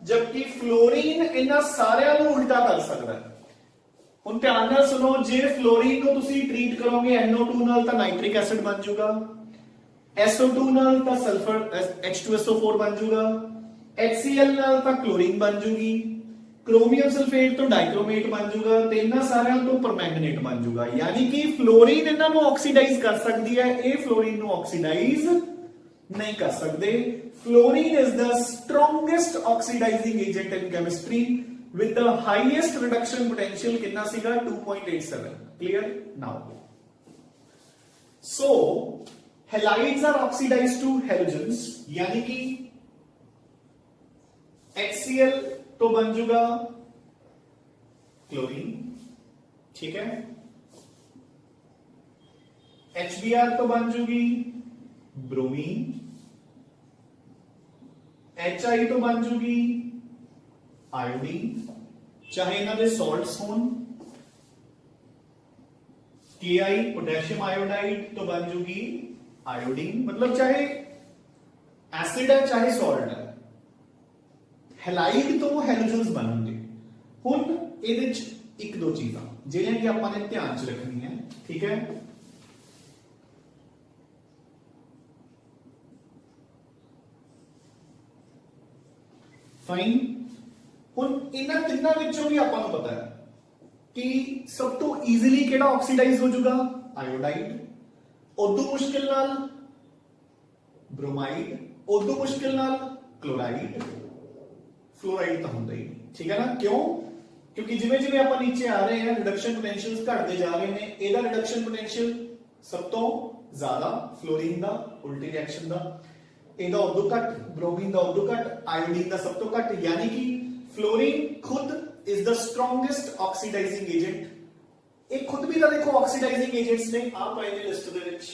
ਜਦਕਿ ਫਲੋਰੀਨ ਇਹਨਾਂ ਸਾਰਿਆਂ ਨੂੰ ਉਲਟਾ ਕਰ ਸਕਦਾ ਹੈ। ਹੁਣ ਧਿਆਨ ਨਾਲ ਸੁਣੋ, ਜੇ ਫਲੋਰੀਨ ਨੂੰ ਤੁਸੀਂ ਟ੍ਰੀਟ ਕਰੋਗੇ NO2 ਨਾਲ ਤਾਂ ਨਾਈਟ੍ਰਿਕ ਐਸਿਡ ਬਣ ਜਾਊਗਾ, SO2 ਨਾਲ ਤਾਂ ਸਲਫਰ H2SO4 ਬਣ ਜਾਊਗਾ, HCl ਨਾਲ ਤਾਂ ਕਲੋਰੀਨ ਬਣ ਜੂਗੀ, क्रोमियम सल्फेट तो डाइक्रोमेट बन जाऊगा, ਤੇ ਇਹਨਾਂ ਸਾਰਿਆਂ ਤੋਂ ਪਰਮੈਂਗਨੇਟ ਬਣ ਜਾਊਗਾ। ਯਾਨੀ ਕਿ ਫਲੋਰੀਨ ਇਹਨਾਂ ਨੂੰ ਆਕਸੀਡਾਈਜ਼ ਕਰ ਸਕਦੀ ਹੈ, ਇਹ ਫਲੋਰੀਨ ਨੂੰ ਆਕਸੀਡਾਈਜ਼ ਨਹੀਂ ਕਰ ਸਕਦੇ। Fluorine is the strongest oxidizing agent in chemistry with the highest reduction potential कितना सीगा 2.87, clear now? So halides are oxidized to halogens, यानी कि HCl तो बन जाएगा क्लोरीन, ठीक है, HBr तो बन जाएगी ब्रोमीन, HI तो बन जाएगी आयोडीन, चाहे इन्हां दे सॉल्ट्स होन, Ki पोटेशियम आयोडाइड तो बन जाएगी आयोडीन, मतलब चाहे एसिड है चाहे सॉल्ट है, हैलाइड तो हैलोजेंस बनणगे। हुण इहदे विच एक दो चीज़ां जिहड़ियां कि आपां ने ध्यान च रखनी है, ठीक है। फाइन, ਹੁਣ ਇਹਨਾਂ ਤਿੰਨਾਂ ਵਿੱਚੋਂ ਵੀ ਆਪਾਂ ਨੂੰ ਪਤਾ ਹੈ ਕਿ ਸਭ ਤੋਂ ਈਜ਼ੀਲੀ ਕਿਹੜਾ ਆਕਸੀਡਾਈਜ਼ ਹੋ ਜਾਊਗਾ, ਆਇਓਡਾਈਡ। ਉਦੋਂ ਮੁਸ਼ਕਿਲ ਨਾਲ ਬ੍ਰੋਮਾਈਡ, ਉਦੋਂ ਮੁਸ਼ਕਿਲ ਨਾਲ ਕਲੋਰਾਈਡ, ਫਲੋਰਾਈਡ ਤਾਂ ਹੁੰਦਾ ਹੀ ਨਹੀਂ, ਠੀਕ ਹੈ ਨਾ। ਕਿਉਂ? ਕਿਉਂਕਿ ਜਿਵੇਂ ਜਿਵੇਂ ਆਪਾਂ ਨੀਚੇ ਆ ਰਹੇ ਹਾਂ ਰਿਡਕਸ਼ਨ ਪੋਟੈਂਸ਼ੀਅਲਸ ਘਟਦੇ ਜਾ ਰਹੇ ਨੇ। ਇਹਦਾ ਰਿਡਕਸ਼ਨ ਪੋਟੈਂਸ਼ੀਅਲ ਸਭ ਤੋਂ ਜ਼ਿਆਦਾ ਫਲੋਰੀਨ ਦਾ, ਉਲਟੀ ਰਿਐਕਸ਼ਨ ਦਾ, ਇਹਦਾ ਉਦੋਂ ਘੱਟ, ਬ੍ਰੋਮੀਨ ਦਾ ਉਦੋਂ ਘੱਟ, ਆਇਓਡੀਨ ਦਾ ਸਭ ਤੋਂ ਘੱਟ। यानी कि फ्लोरीन खुद is the strongest oxidising agent. एक खुद भी तो देखो ऑक्सीडाइजिंग एजेंट्स ने आप आए लिस्ट दे विच,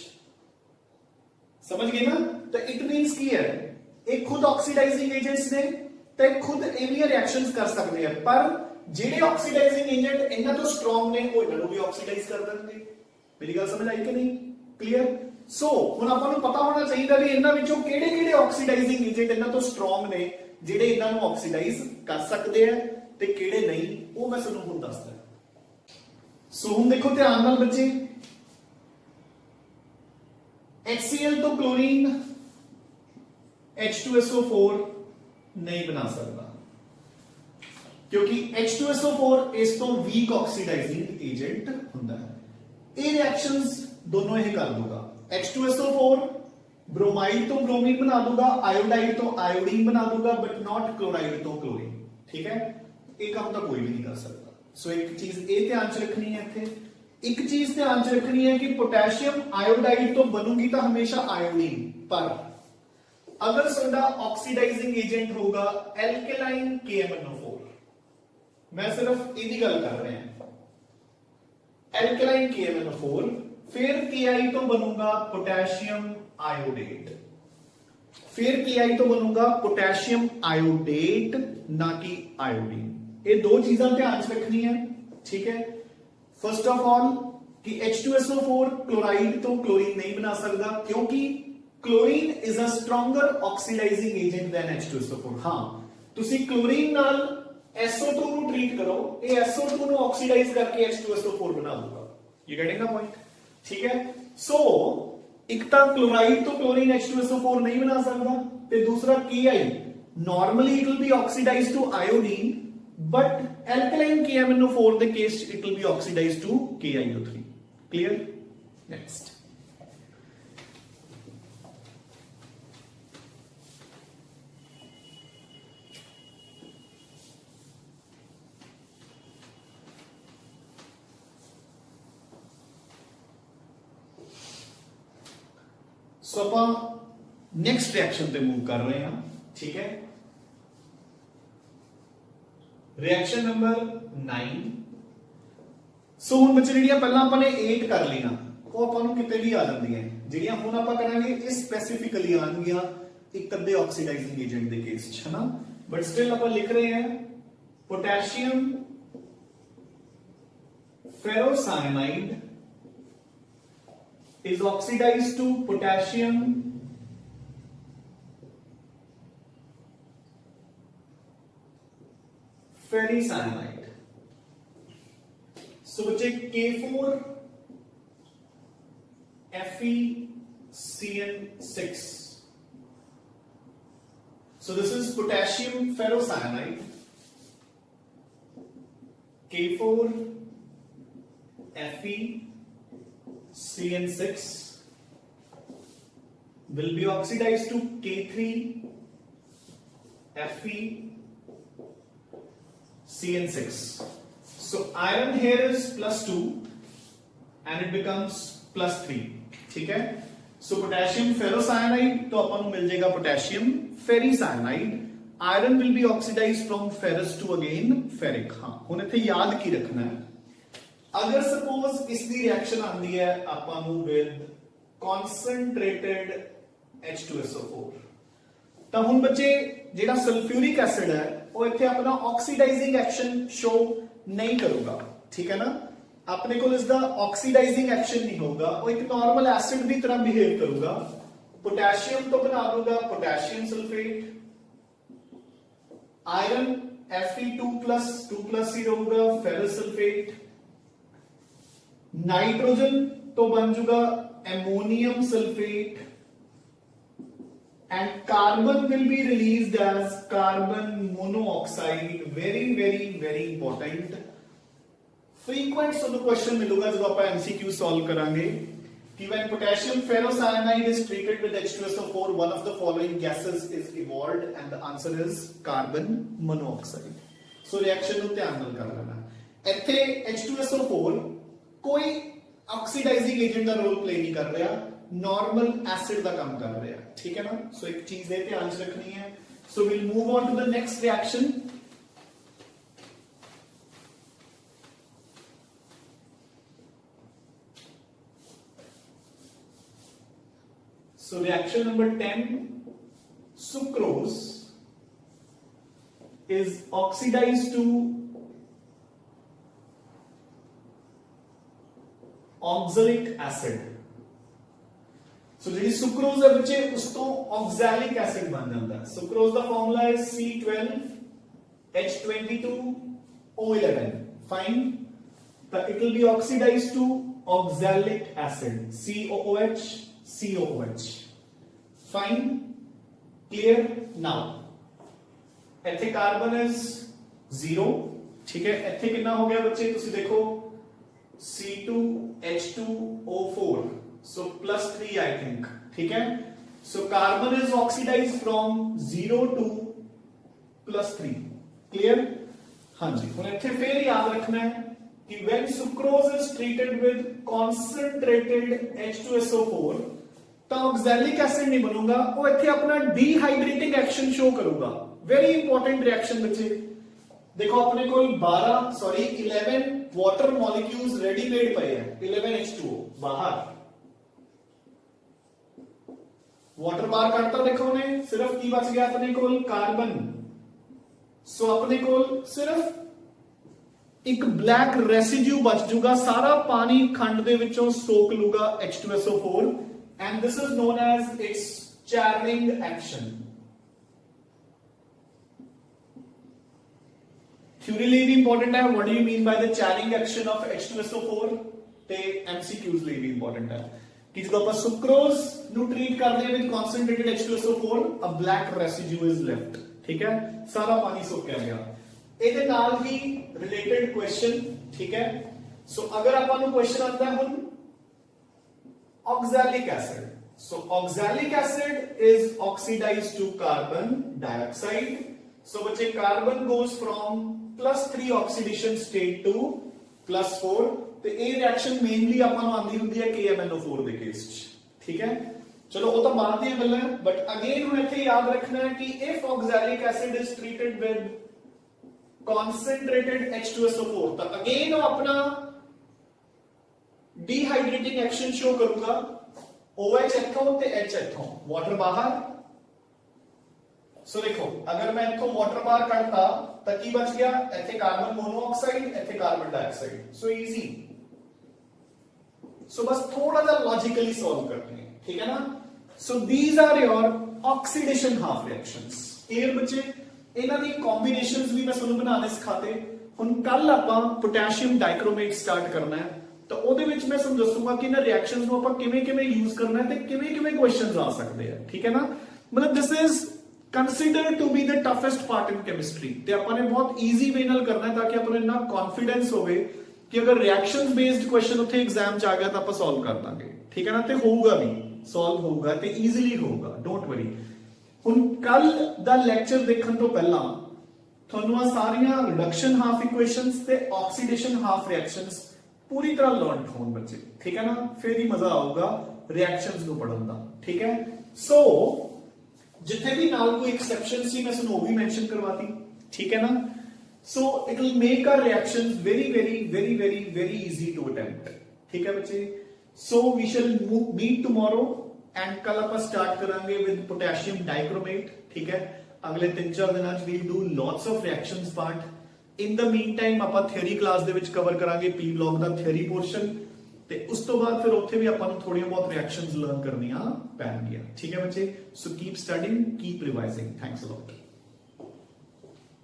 समझ गए ना। तो इट मींस की है एक खुद ऑक्सीडाइजिंग एजेंट्स ने तो खुद एविया रिएक्शंस कर सकते हैं, पर जेडे ऑक्सीडाइजिंग एजेंट इन्हां तो स्ट्रॉन्ग ने वो इन्हां नूं भी ऑक्सीडाइज कर देंगे। मेरी गल समझ आई कि नहीं? क्लियर। सो हुण आपां नूं पता होना चाहिए भी इन्हां विचों किहड़े-किहड़े ऑक्सीडाइजिंग एजेंट इन्हां तो स्ट्रॉन्ग ने ਜਿਹੜੇ ਇਹਨਾਂ ਨੂੰ ਆਕਸੀਡਾਈਜ਼ ਕਰ ਸਕਦੇ ਆ ਤੇ ਕਿਹੜੇ ਨਹੀਂ, ਉਹ ਮੈਂ ਤੁਹਾਨੂੰ ਹੁਣ ਦੱਸਦਾ। ਸੋ ਹੁਣ ਦੇਖੋ ਧਿਆਨ ਨਾਲ ਬੱਚੇ, HCl ਤੋਂ ਕਲੋਰੀਨ H2SO4 ਨਹੀਂ ਬਣਾ ਸਕਦਾ, ਕਿਉਂਕਿ H2SO4 ਇਸ ਤੋਂ ਵੀਕ ਆਕਸੀਡਾਈਜ਼ਿੰਗ ਏਜੰਟ ਹੁੰਦਾ ਹੈ। ਇਹ ਰਿਐਕਸ਼ਨਸ ਦੋਨੋਂ ਇਹ ਕਰ ਦੂਗਾ। H2SO4 ब्रोमाइड तो ब्रोमीन बना दूंगा, आयोडाइड तो आयोडीन बना दूंगा, बट नॉट क्लोराइड तो क्लोरीन, ठीक है। ये काम तो कोई भी नहीं कर सकता। सो एक चीज ये ध्यान च रखनी है इत्थे, एक चीज ध्यान च रखनी है कि पोटेशियम आयोडाइड तो बनूगी तो हमेशा आयोडीन, पर अगर साडा ऑक्सीडाइजिंग एजेंट होगा एल्केलाइन KMnO4, मैं सिर्फ इहदी गल कर रहा हूं, एल्केलाइन KMnO4, फिर Ki तो बनूंगा पोटेशियम आयोडेट, फिर Ki तो बनूंगा पोटेशियम आयोडेट, ना कि आयोडीन। ये दो चीजें ध्यान रखनी है, ठीक है। फर्स्ट ऑफ ऑल कि H2SO4 क्लोराइड तो क्लोरीन नहीं बना सकता, क्योंकि chlorine is a stronger oxidising agent than H2SO4। हाँ, तुसी क्लोरीन नाल SO2 ਨੂੰ ट्रीट करो, ये SO2 ਨੂੰ ऑक्सीडाइज करके H2SO4 बना दूंगा। You getting the point? ठीक है। सो एक तो क्लोराइड तो क्लोरीन H2SO4 नहीं बना सकता, ते दूसरा Ki normally it will be oxidized to iodine, but alkaline KMnO4 the case it will be oxidized to KiO3। clear? Next, सो आप नेक्स्ट रिएक्शन पे मूव कर रहे हैं। ठीक है, रिएक्शन नंबर 9। सो हुण बच्चे ਜਿਹੜੀਆਂ ਪਹਿਲਾਂ ਆਪਾਂ ਨੇ 8 ਕਰ ਲਈਆਂ ਉਹ ਆਪਾਂ ਨੂੰ ਕਿਤੇ ਵੀ ਆ ਜਾਂਦੀਆਂ, ਜਿਹੜੀਆਂ ਹੁਣ ਆਪਾਂ ਕਰਾਂਗੇ ਇਹ ਸਪੈਸੀਫਿਕਲੀ ਆਣਗੀਆਂ ਇੱਕ ਅੱਧੇ ਆਕਸੀਡਾਈਜ਼ਿੰਗ ਏਜੰਟ ਦੇ ਕੇਸ ਚ, ਹੈ ਨਾ। ਬਟ ਸਟਿਲ ਆਪਾਂ ਲਿਖ ਰਹੇ ਹਾਂ potassium ferrocyanide is oxidized to potassium ferricyanide। So बच्चे K4 FeCN6। So this is potassium ferrocyanide, K4 FeCN6 will be oxidized to K3 FeCN6। So iron here is +2 and it becomes +3। ठीक है, so potassium ferrocyanide तो अपन को मिल जाएगा potassium ferricyanide। Iron will be oxidised from ferrous to again ferric. हाँ, हुण इत्थे याद की रखना है, अगर सपोज इसकी रिएक्शन आती है आपां नूं विद कॉन्सनट्रेटेड H2SO4 तो हुण बच्चे जिहड़ा सल्फ्यूरिक एसिड है वो इत्थे अपना ऑक्सीडाइजिंग एक्शन शो नहीं करूगा। ठीक है ना, अपने को इसका ऑक्सीडाइजिंग एक्शन नहीं होगा, वो एक नॉर्मल एसिड की तरह बिहेव करूगा। पोटेशियम तो बना दूंगा पोटेशियम सल्फेट, आयरन Fe2+2+ ही रहूगा फेरस सल्फेट, नाइट्रोजन तो बन जाएगा ammonium sulphate and carbon will be released as carbon monoxide. Very very very important frequent so question मिलेगा जब आप एमसीक्यू सॉल्व करांगे कि when potassium ferrocyanide is treated with H2SO4 one of the following gases is evolved and the answer is carbon monoxide। so reaction ਨੂੰ ਧਿਆਨ ਨਾਲ ਕਰ ਲੈਣਾ। ਇੱਥੇ H2SO4 ਕੋਈ ऑक्सीडाइजिंग एजेंट ਦਾ ਰੋਲ प्ले नहीं कर रहा, नॉर्मल एसिड ਦਾ ਕੰਮ ਕਰ ਰਿਹਾ। ठीक है ना, so एक चीज ਦੇ ਧਿਆਨ ਚ ਰੱਖਣੀ ਹੈ। so we'll move on to the next reaction। So reaction number 10, sucrose is oxidized to oxalic acid। So ji sucrose है बच्चे उस तो oxalic acid बन जाता है। sucrose का फॉर्मूला है C12H22O11। fine, तो it will be oxidized to oxalic acid COOH। fine, clear? now ਇੱਥੇ कार्बन is 0। ठीक है, ਇੱਥੇ कितना हो गया बच्चे तुसी देखो C2H2O4 so +3 I think। ठीक है, so carbon is oxidized from 0 to +3। clear? हाँ जी, ਹੁਣ ਇੱਥੇ ਫੇਰ याद रखना है कि when sucrose is treated with concentrated H2SO4 तो ऑक्सैलिक एसिड नहीं बनूंगा, वो इत्थे अपना डिहाइड्रेटिंग एक्शन शो करूंगा। वेरी इंपॉर्टेंट रिएक्शन बच्चे देखो, अपने को 11 वाटर मॉलिक्यूल्स रेडीमेड पे है, 11H2O बाहर वाटर बाहर काटता देखो ने सिर्फ की बच गया अपने को कार्बन। सो अपने को सिर्फ एक ब्लैक रेसिड्यू बच जूगा, सारा पानी खंड दे विचों सोक लूगा H2SO4 and this is known as its Charring action. Theory ਲਈ ਵੀ ਇੰਪੋਰਟੈਂਟ ਹੈ, what do you mean by the Charring action of H2SO4 ਤੇ MCQs ਲਈ ਵੀ ਇੰਪੋਰਟੈਂਟ ਹੈ ਕਿ ਜਦੋਂ ਆਪਾਂ ਸੁਕਰੋਜ਼ ਨੂੰ ਟ੍ਰੀਟ ਕਰਦੇ ਹਾਂ with concentrated H2SO4 a black residue is left, ਠੀਕ ਹੈ, ਸਾਰਾ ਪਾਣੀ ਸੁੱਕਿਆ ਗਿਆ। ਇਹਦੇ ਨਾਲ ਹੀ ਰਿਲੇਟਡ ਕੁਐਸਚਨ, ਠੀਕ ਹੈ, ਸੋ ਅਗਰ ਆਪਾਂ ਨੂੰ ਕੁਐਸਚਨ ਆਉਂਦਾ ਹੁਣ oxalic acid, so oxalic acid is oxidized to carbon dioxide, so बच्चे carbon goes from +3 oxidation state to +4 ਤੇ ਇਹ ਰਿਐਕਸ਼ਨ ਮੇਨਲੀ ਆਪਾਂ ਨੂੰ ਆਉਂਦੀ ਹੁੰਦੀ ਹੈ KMnO4 ਦੇ ਕੇਸ 'ਚ, ਠੀਕ ਹੈ। ਚਲੋ ਉਹ ਤਾਂ ਬਾਅਦ ਦੀਆਂ ਗੱਲਾਂ ਹੈ, ਬਟ ਅਗੇਨ ਹੁਣ ਇੱਥੇ ਯਾਦ ਰੱਖਣਾ ਹੈ ਕਿ if oxalic acid is treated with concentrated H2SO4 ਤਾਂ ਅਗੇਨ ਉਹ ਆਪਣਾ dehydrating action show ਕਰੂਗਾ, OH ਇੱਥੋਂ ਤੇ H ਇੱਥੋਂ, ਵਾਟਰ ਬਾਹਰ। ਸੋ ਦੇਖੋ ਅਗਰ ਮੈਂ ਇੱਥੋਂ ਵਾਟਰ ਬਾਹਰ ਕੱਢਤਾ ਤਾਂ ਕੀ ਬਚ ਗਿਆ, ਇੱਥੇ ਕਾਰਬਨ ਮੋਨੋਆਕਸਾਈਡ, ਇੱਥੇ ਕਾਰਬਨ ਡਾਈਆਕਸਾਈਡ, ਸੋ ਈਜ਼ੀ। ਸੋ ਬਸ ਥੋੜਾ ਜਿਹਾ ਲੌਜੀਕਲੀ ਸੋਲਵ ਕਰਨੀ ਹੈ, ਠੀਕ ਹੈ ਨਾ। So these are your oxidation half reactions. Clear ਬੱਚੇ, ਇਹਨਾਂ ਦੀ ਕੰਬੀਨੇਸ਼ਨਸ ਵੀ ਮੈਂ ਤੁਹਾਨੂੰ ਬਣਾਉਣੇ ਸਿਖਾਤੇ। ਹੁਣ ਕੱਲ ਆਪਾਂ ਪੋਟਾਸ਼ੀਅਮ ਡਾਈਕ੍ਰੋਮੇਟ ਸਟਾਰਟ ਕਰਨਾ ਹੈ, ਤਾਂ ਉਹਦੇ ਵਿੱਚ ਮੈਂ ਤੁਹਾਨੂੰ ਦੱਸੂਗਾ ਕਿ ਇਹਨਾਂ ਰਿਐਕਸ਼ਨਸ ਨੂੰ ਆਪਾਂ ਕਿਵੇਂ ਯੂਜ਼ ਕਰਨਾ ਹੈ ਤੇ ਕਿਵੇਂ ਕੁਐਸਚਨਸ ਆ ਸਕਦੇ ਆ, ਠੀਕ ਹੈ ਨਾ। ਮਤਲਬ this is considered to be the toughest part in chemistry ਤੇ ਆਪਾਂ ਨੇ ਬਹੁਤ ਈਜ਼ੀ ਵੇ ਨਾਲ ਕਰਨਾ ਹੈ ਤਾਂ ਕਿ ਆਪਾਂ ਨੂੰ ਇੰਨਾ ਕੌਨਫੀਡੈਂਸ ਹੋਵੇ ਕਿ ਅਗਰ ਰਿਐਕਸ਼ਨਸ ਬੇਸਡ ਕੁਐਸਚਨ ਉੱਥੇ ਐਗਜ਼ਾਮ 'ਚ ਆ ਗਿਆ ਤਾਂ ਆਪਾਂ ਸੋਲਵ ਕਰ ਦਾਂਗੇ, ਠੀਕ ਹੈ ਨਾ। ਤੇ ਹੋਊਗਾ ਵੀ, ਸੋਲਵ ਹੋਊਗਾ ਤੇ ਈਜ਼ੀਲੀ ਹੋਊਗਾ, ਡੋਂਟ ਵਰੀ। ਹੁਣ ਕੱਲ ਦਾ ਲੈਕਚਰ ਦੇਖਣ ਤੋਂ ਪਹਿਲਾਂ ਤੁਹਾਨੂੰ ਆ ਸਾਰੀਆਂ ਰਿਡਕਸ਼ਨ ਹਾਫ ਇਕੁਏਸ਼ਨਸ ਤੇ ਆਕਸੀਡੇਸ਼ਨ ਹਾਫ ਰਿਐਕਸ਼ਨਸ ਪੂਰੀ ਤਰ੍ਹਾਂ ਲਰਨ ਹੋਣ ਬੱਚੇ, ਠੀਕ ਹੈ ਨਾ। ਫਿਰ ਹੀ ਮਜ਼ਾ ਆਊਗਾ ਰਿਐਕਸ਼ਨਸ ਨੂੰ ਪੜ੍ਹਨ ਦਾ, ਠੀਕ ਹੈ। ਸੋ ਜਿੱਥੇ ਵੀ ਨਾਲ ਕੋਈ ਐਕਸੈਪਸ਼ਨ ਸੀ ਮੈਂ ਤੁਹਾਨੂੰ ਉਹ ਵੀ ਮੈਂਸ਼ਨ ਕਰਵਾਤੀ, ਠੀਕ ਹੈ ਨਾ। So it will make our reactions very easy to attempt, ਠੀਕ ਹੈ ਬੱਚੇ। So we shall meet tomorrow and ਕੱਲ ਆਪਾਂ ਸਟਾਰਟ ਕਰਾਂਗੇ ਵਿਦ ਪੋਟਾਸ਼ੀਅਮ ਡਾਈਕ੍ਰੋਮੇਟ, ਠੀਕ ਹੈ। ਅਗਲੇ 3-4 ਦਿਨਾਂ 'ਚ we'll do lots of reactions part. In the meantime ਆਪਾਂ ਥਿਊਰੀ ਕਲਾਸ ਦੇ ਵਿੱਚ ਕਵਰ ਕਰਾਂਗੇ ਪੀ ਬਲੌਕ ਦਾ ਥਿਊਰੀ ਪੋਰਸ਼ਨ ਤੇ ਉਸ ਤੋਂ ਬਾਅਦ ਫਿਰ ਉੱਥੇ ਵੀ ਆਪਾਂ ਨੂੰ ਥੋੜੀਆਂ ਬਹੁਤ ਰਿਐਕਸ਼ਨਸ ਲਰਨ ਕਰਨੀਆਂ ਪੈਣਗੀਆਂ, ਠੀਕ ਹੈ ਬੱਚੇ। So keep studying, keep revising. Thanks a lot.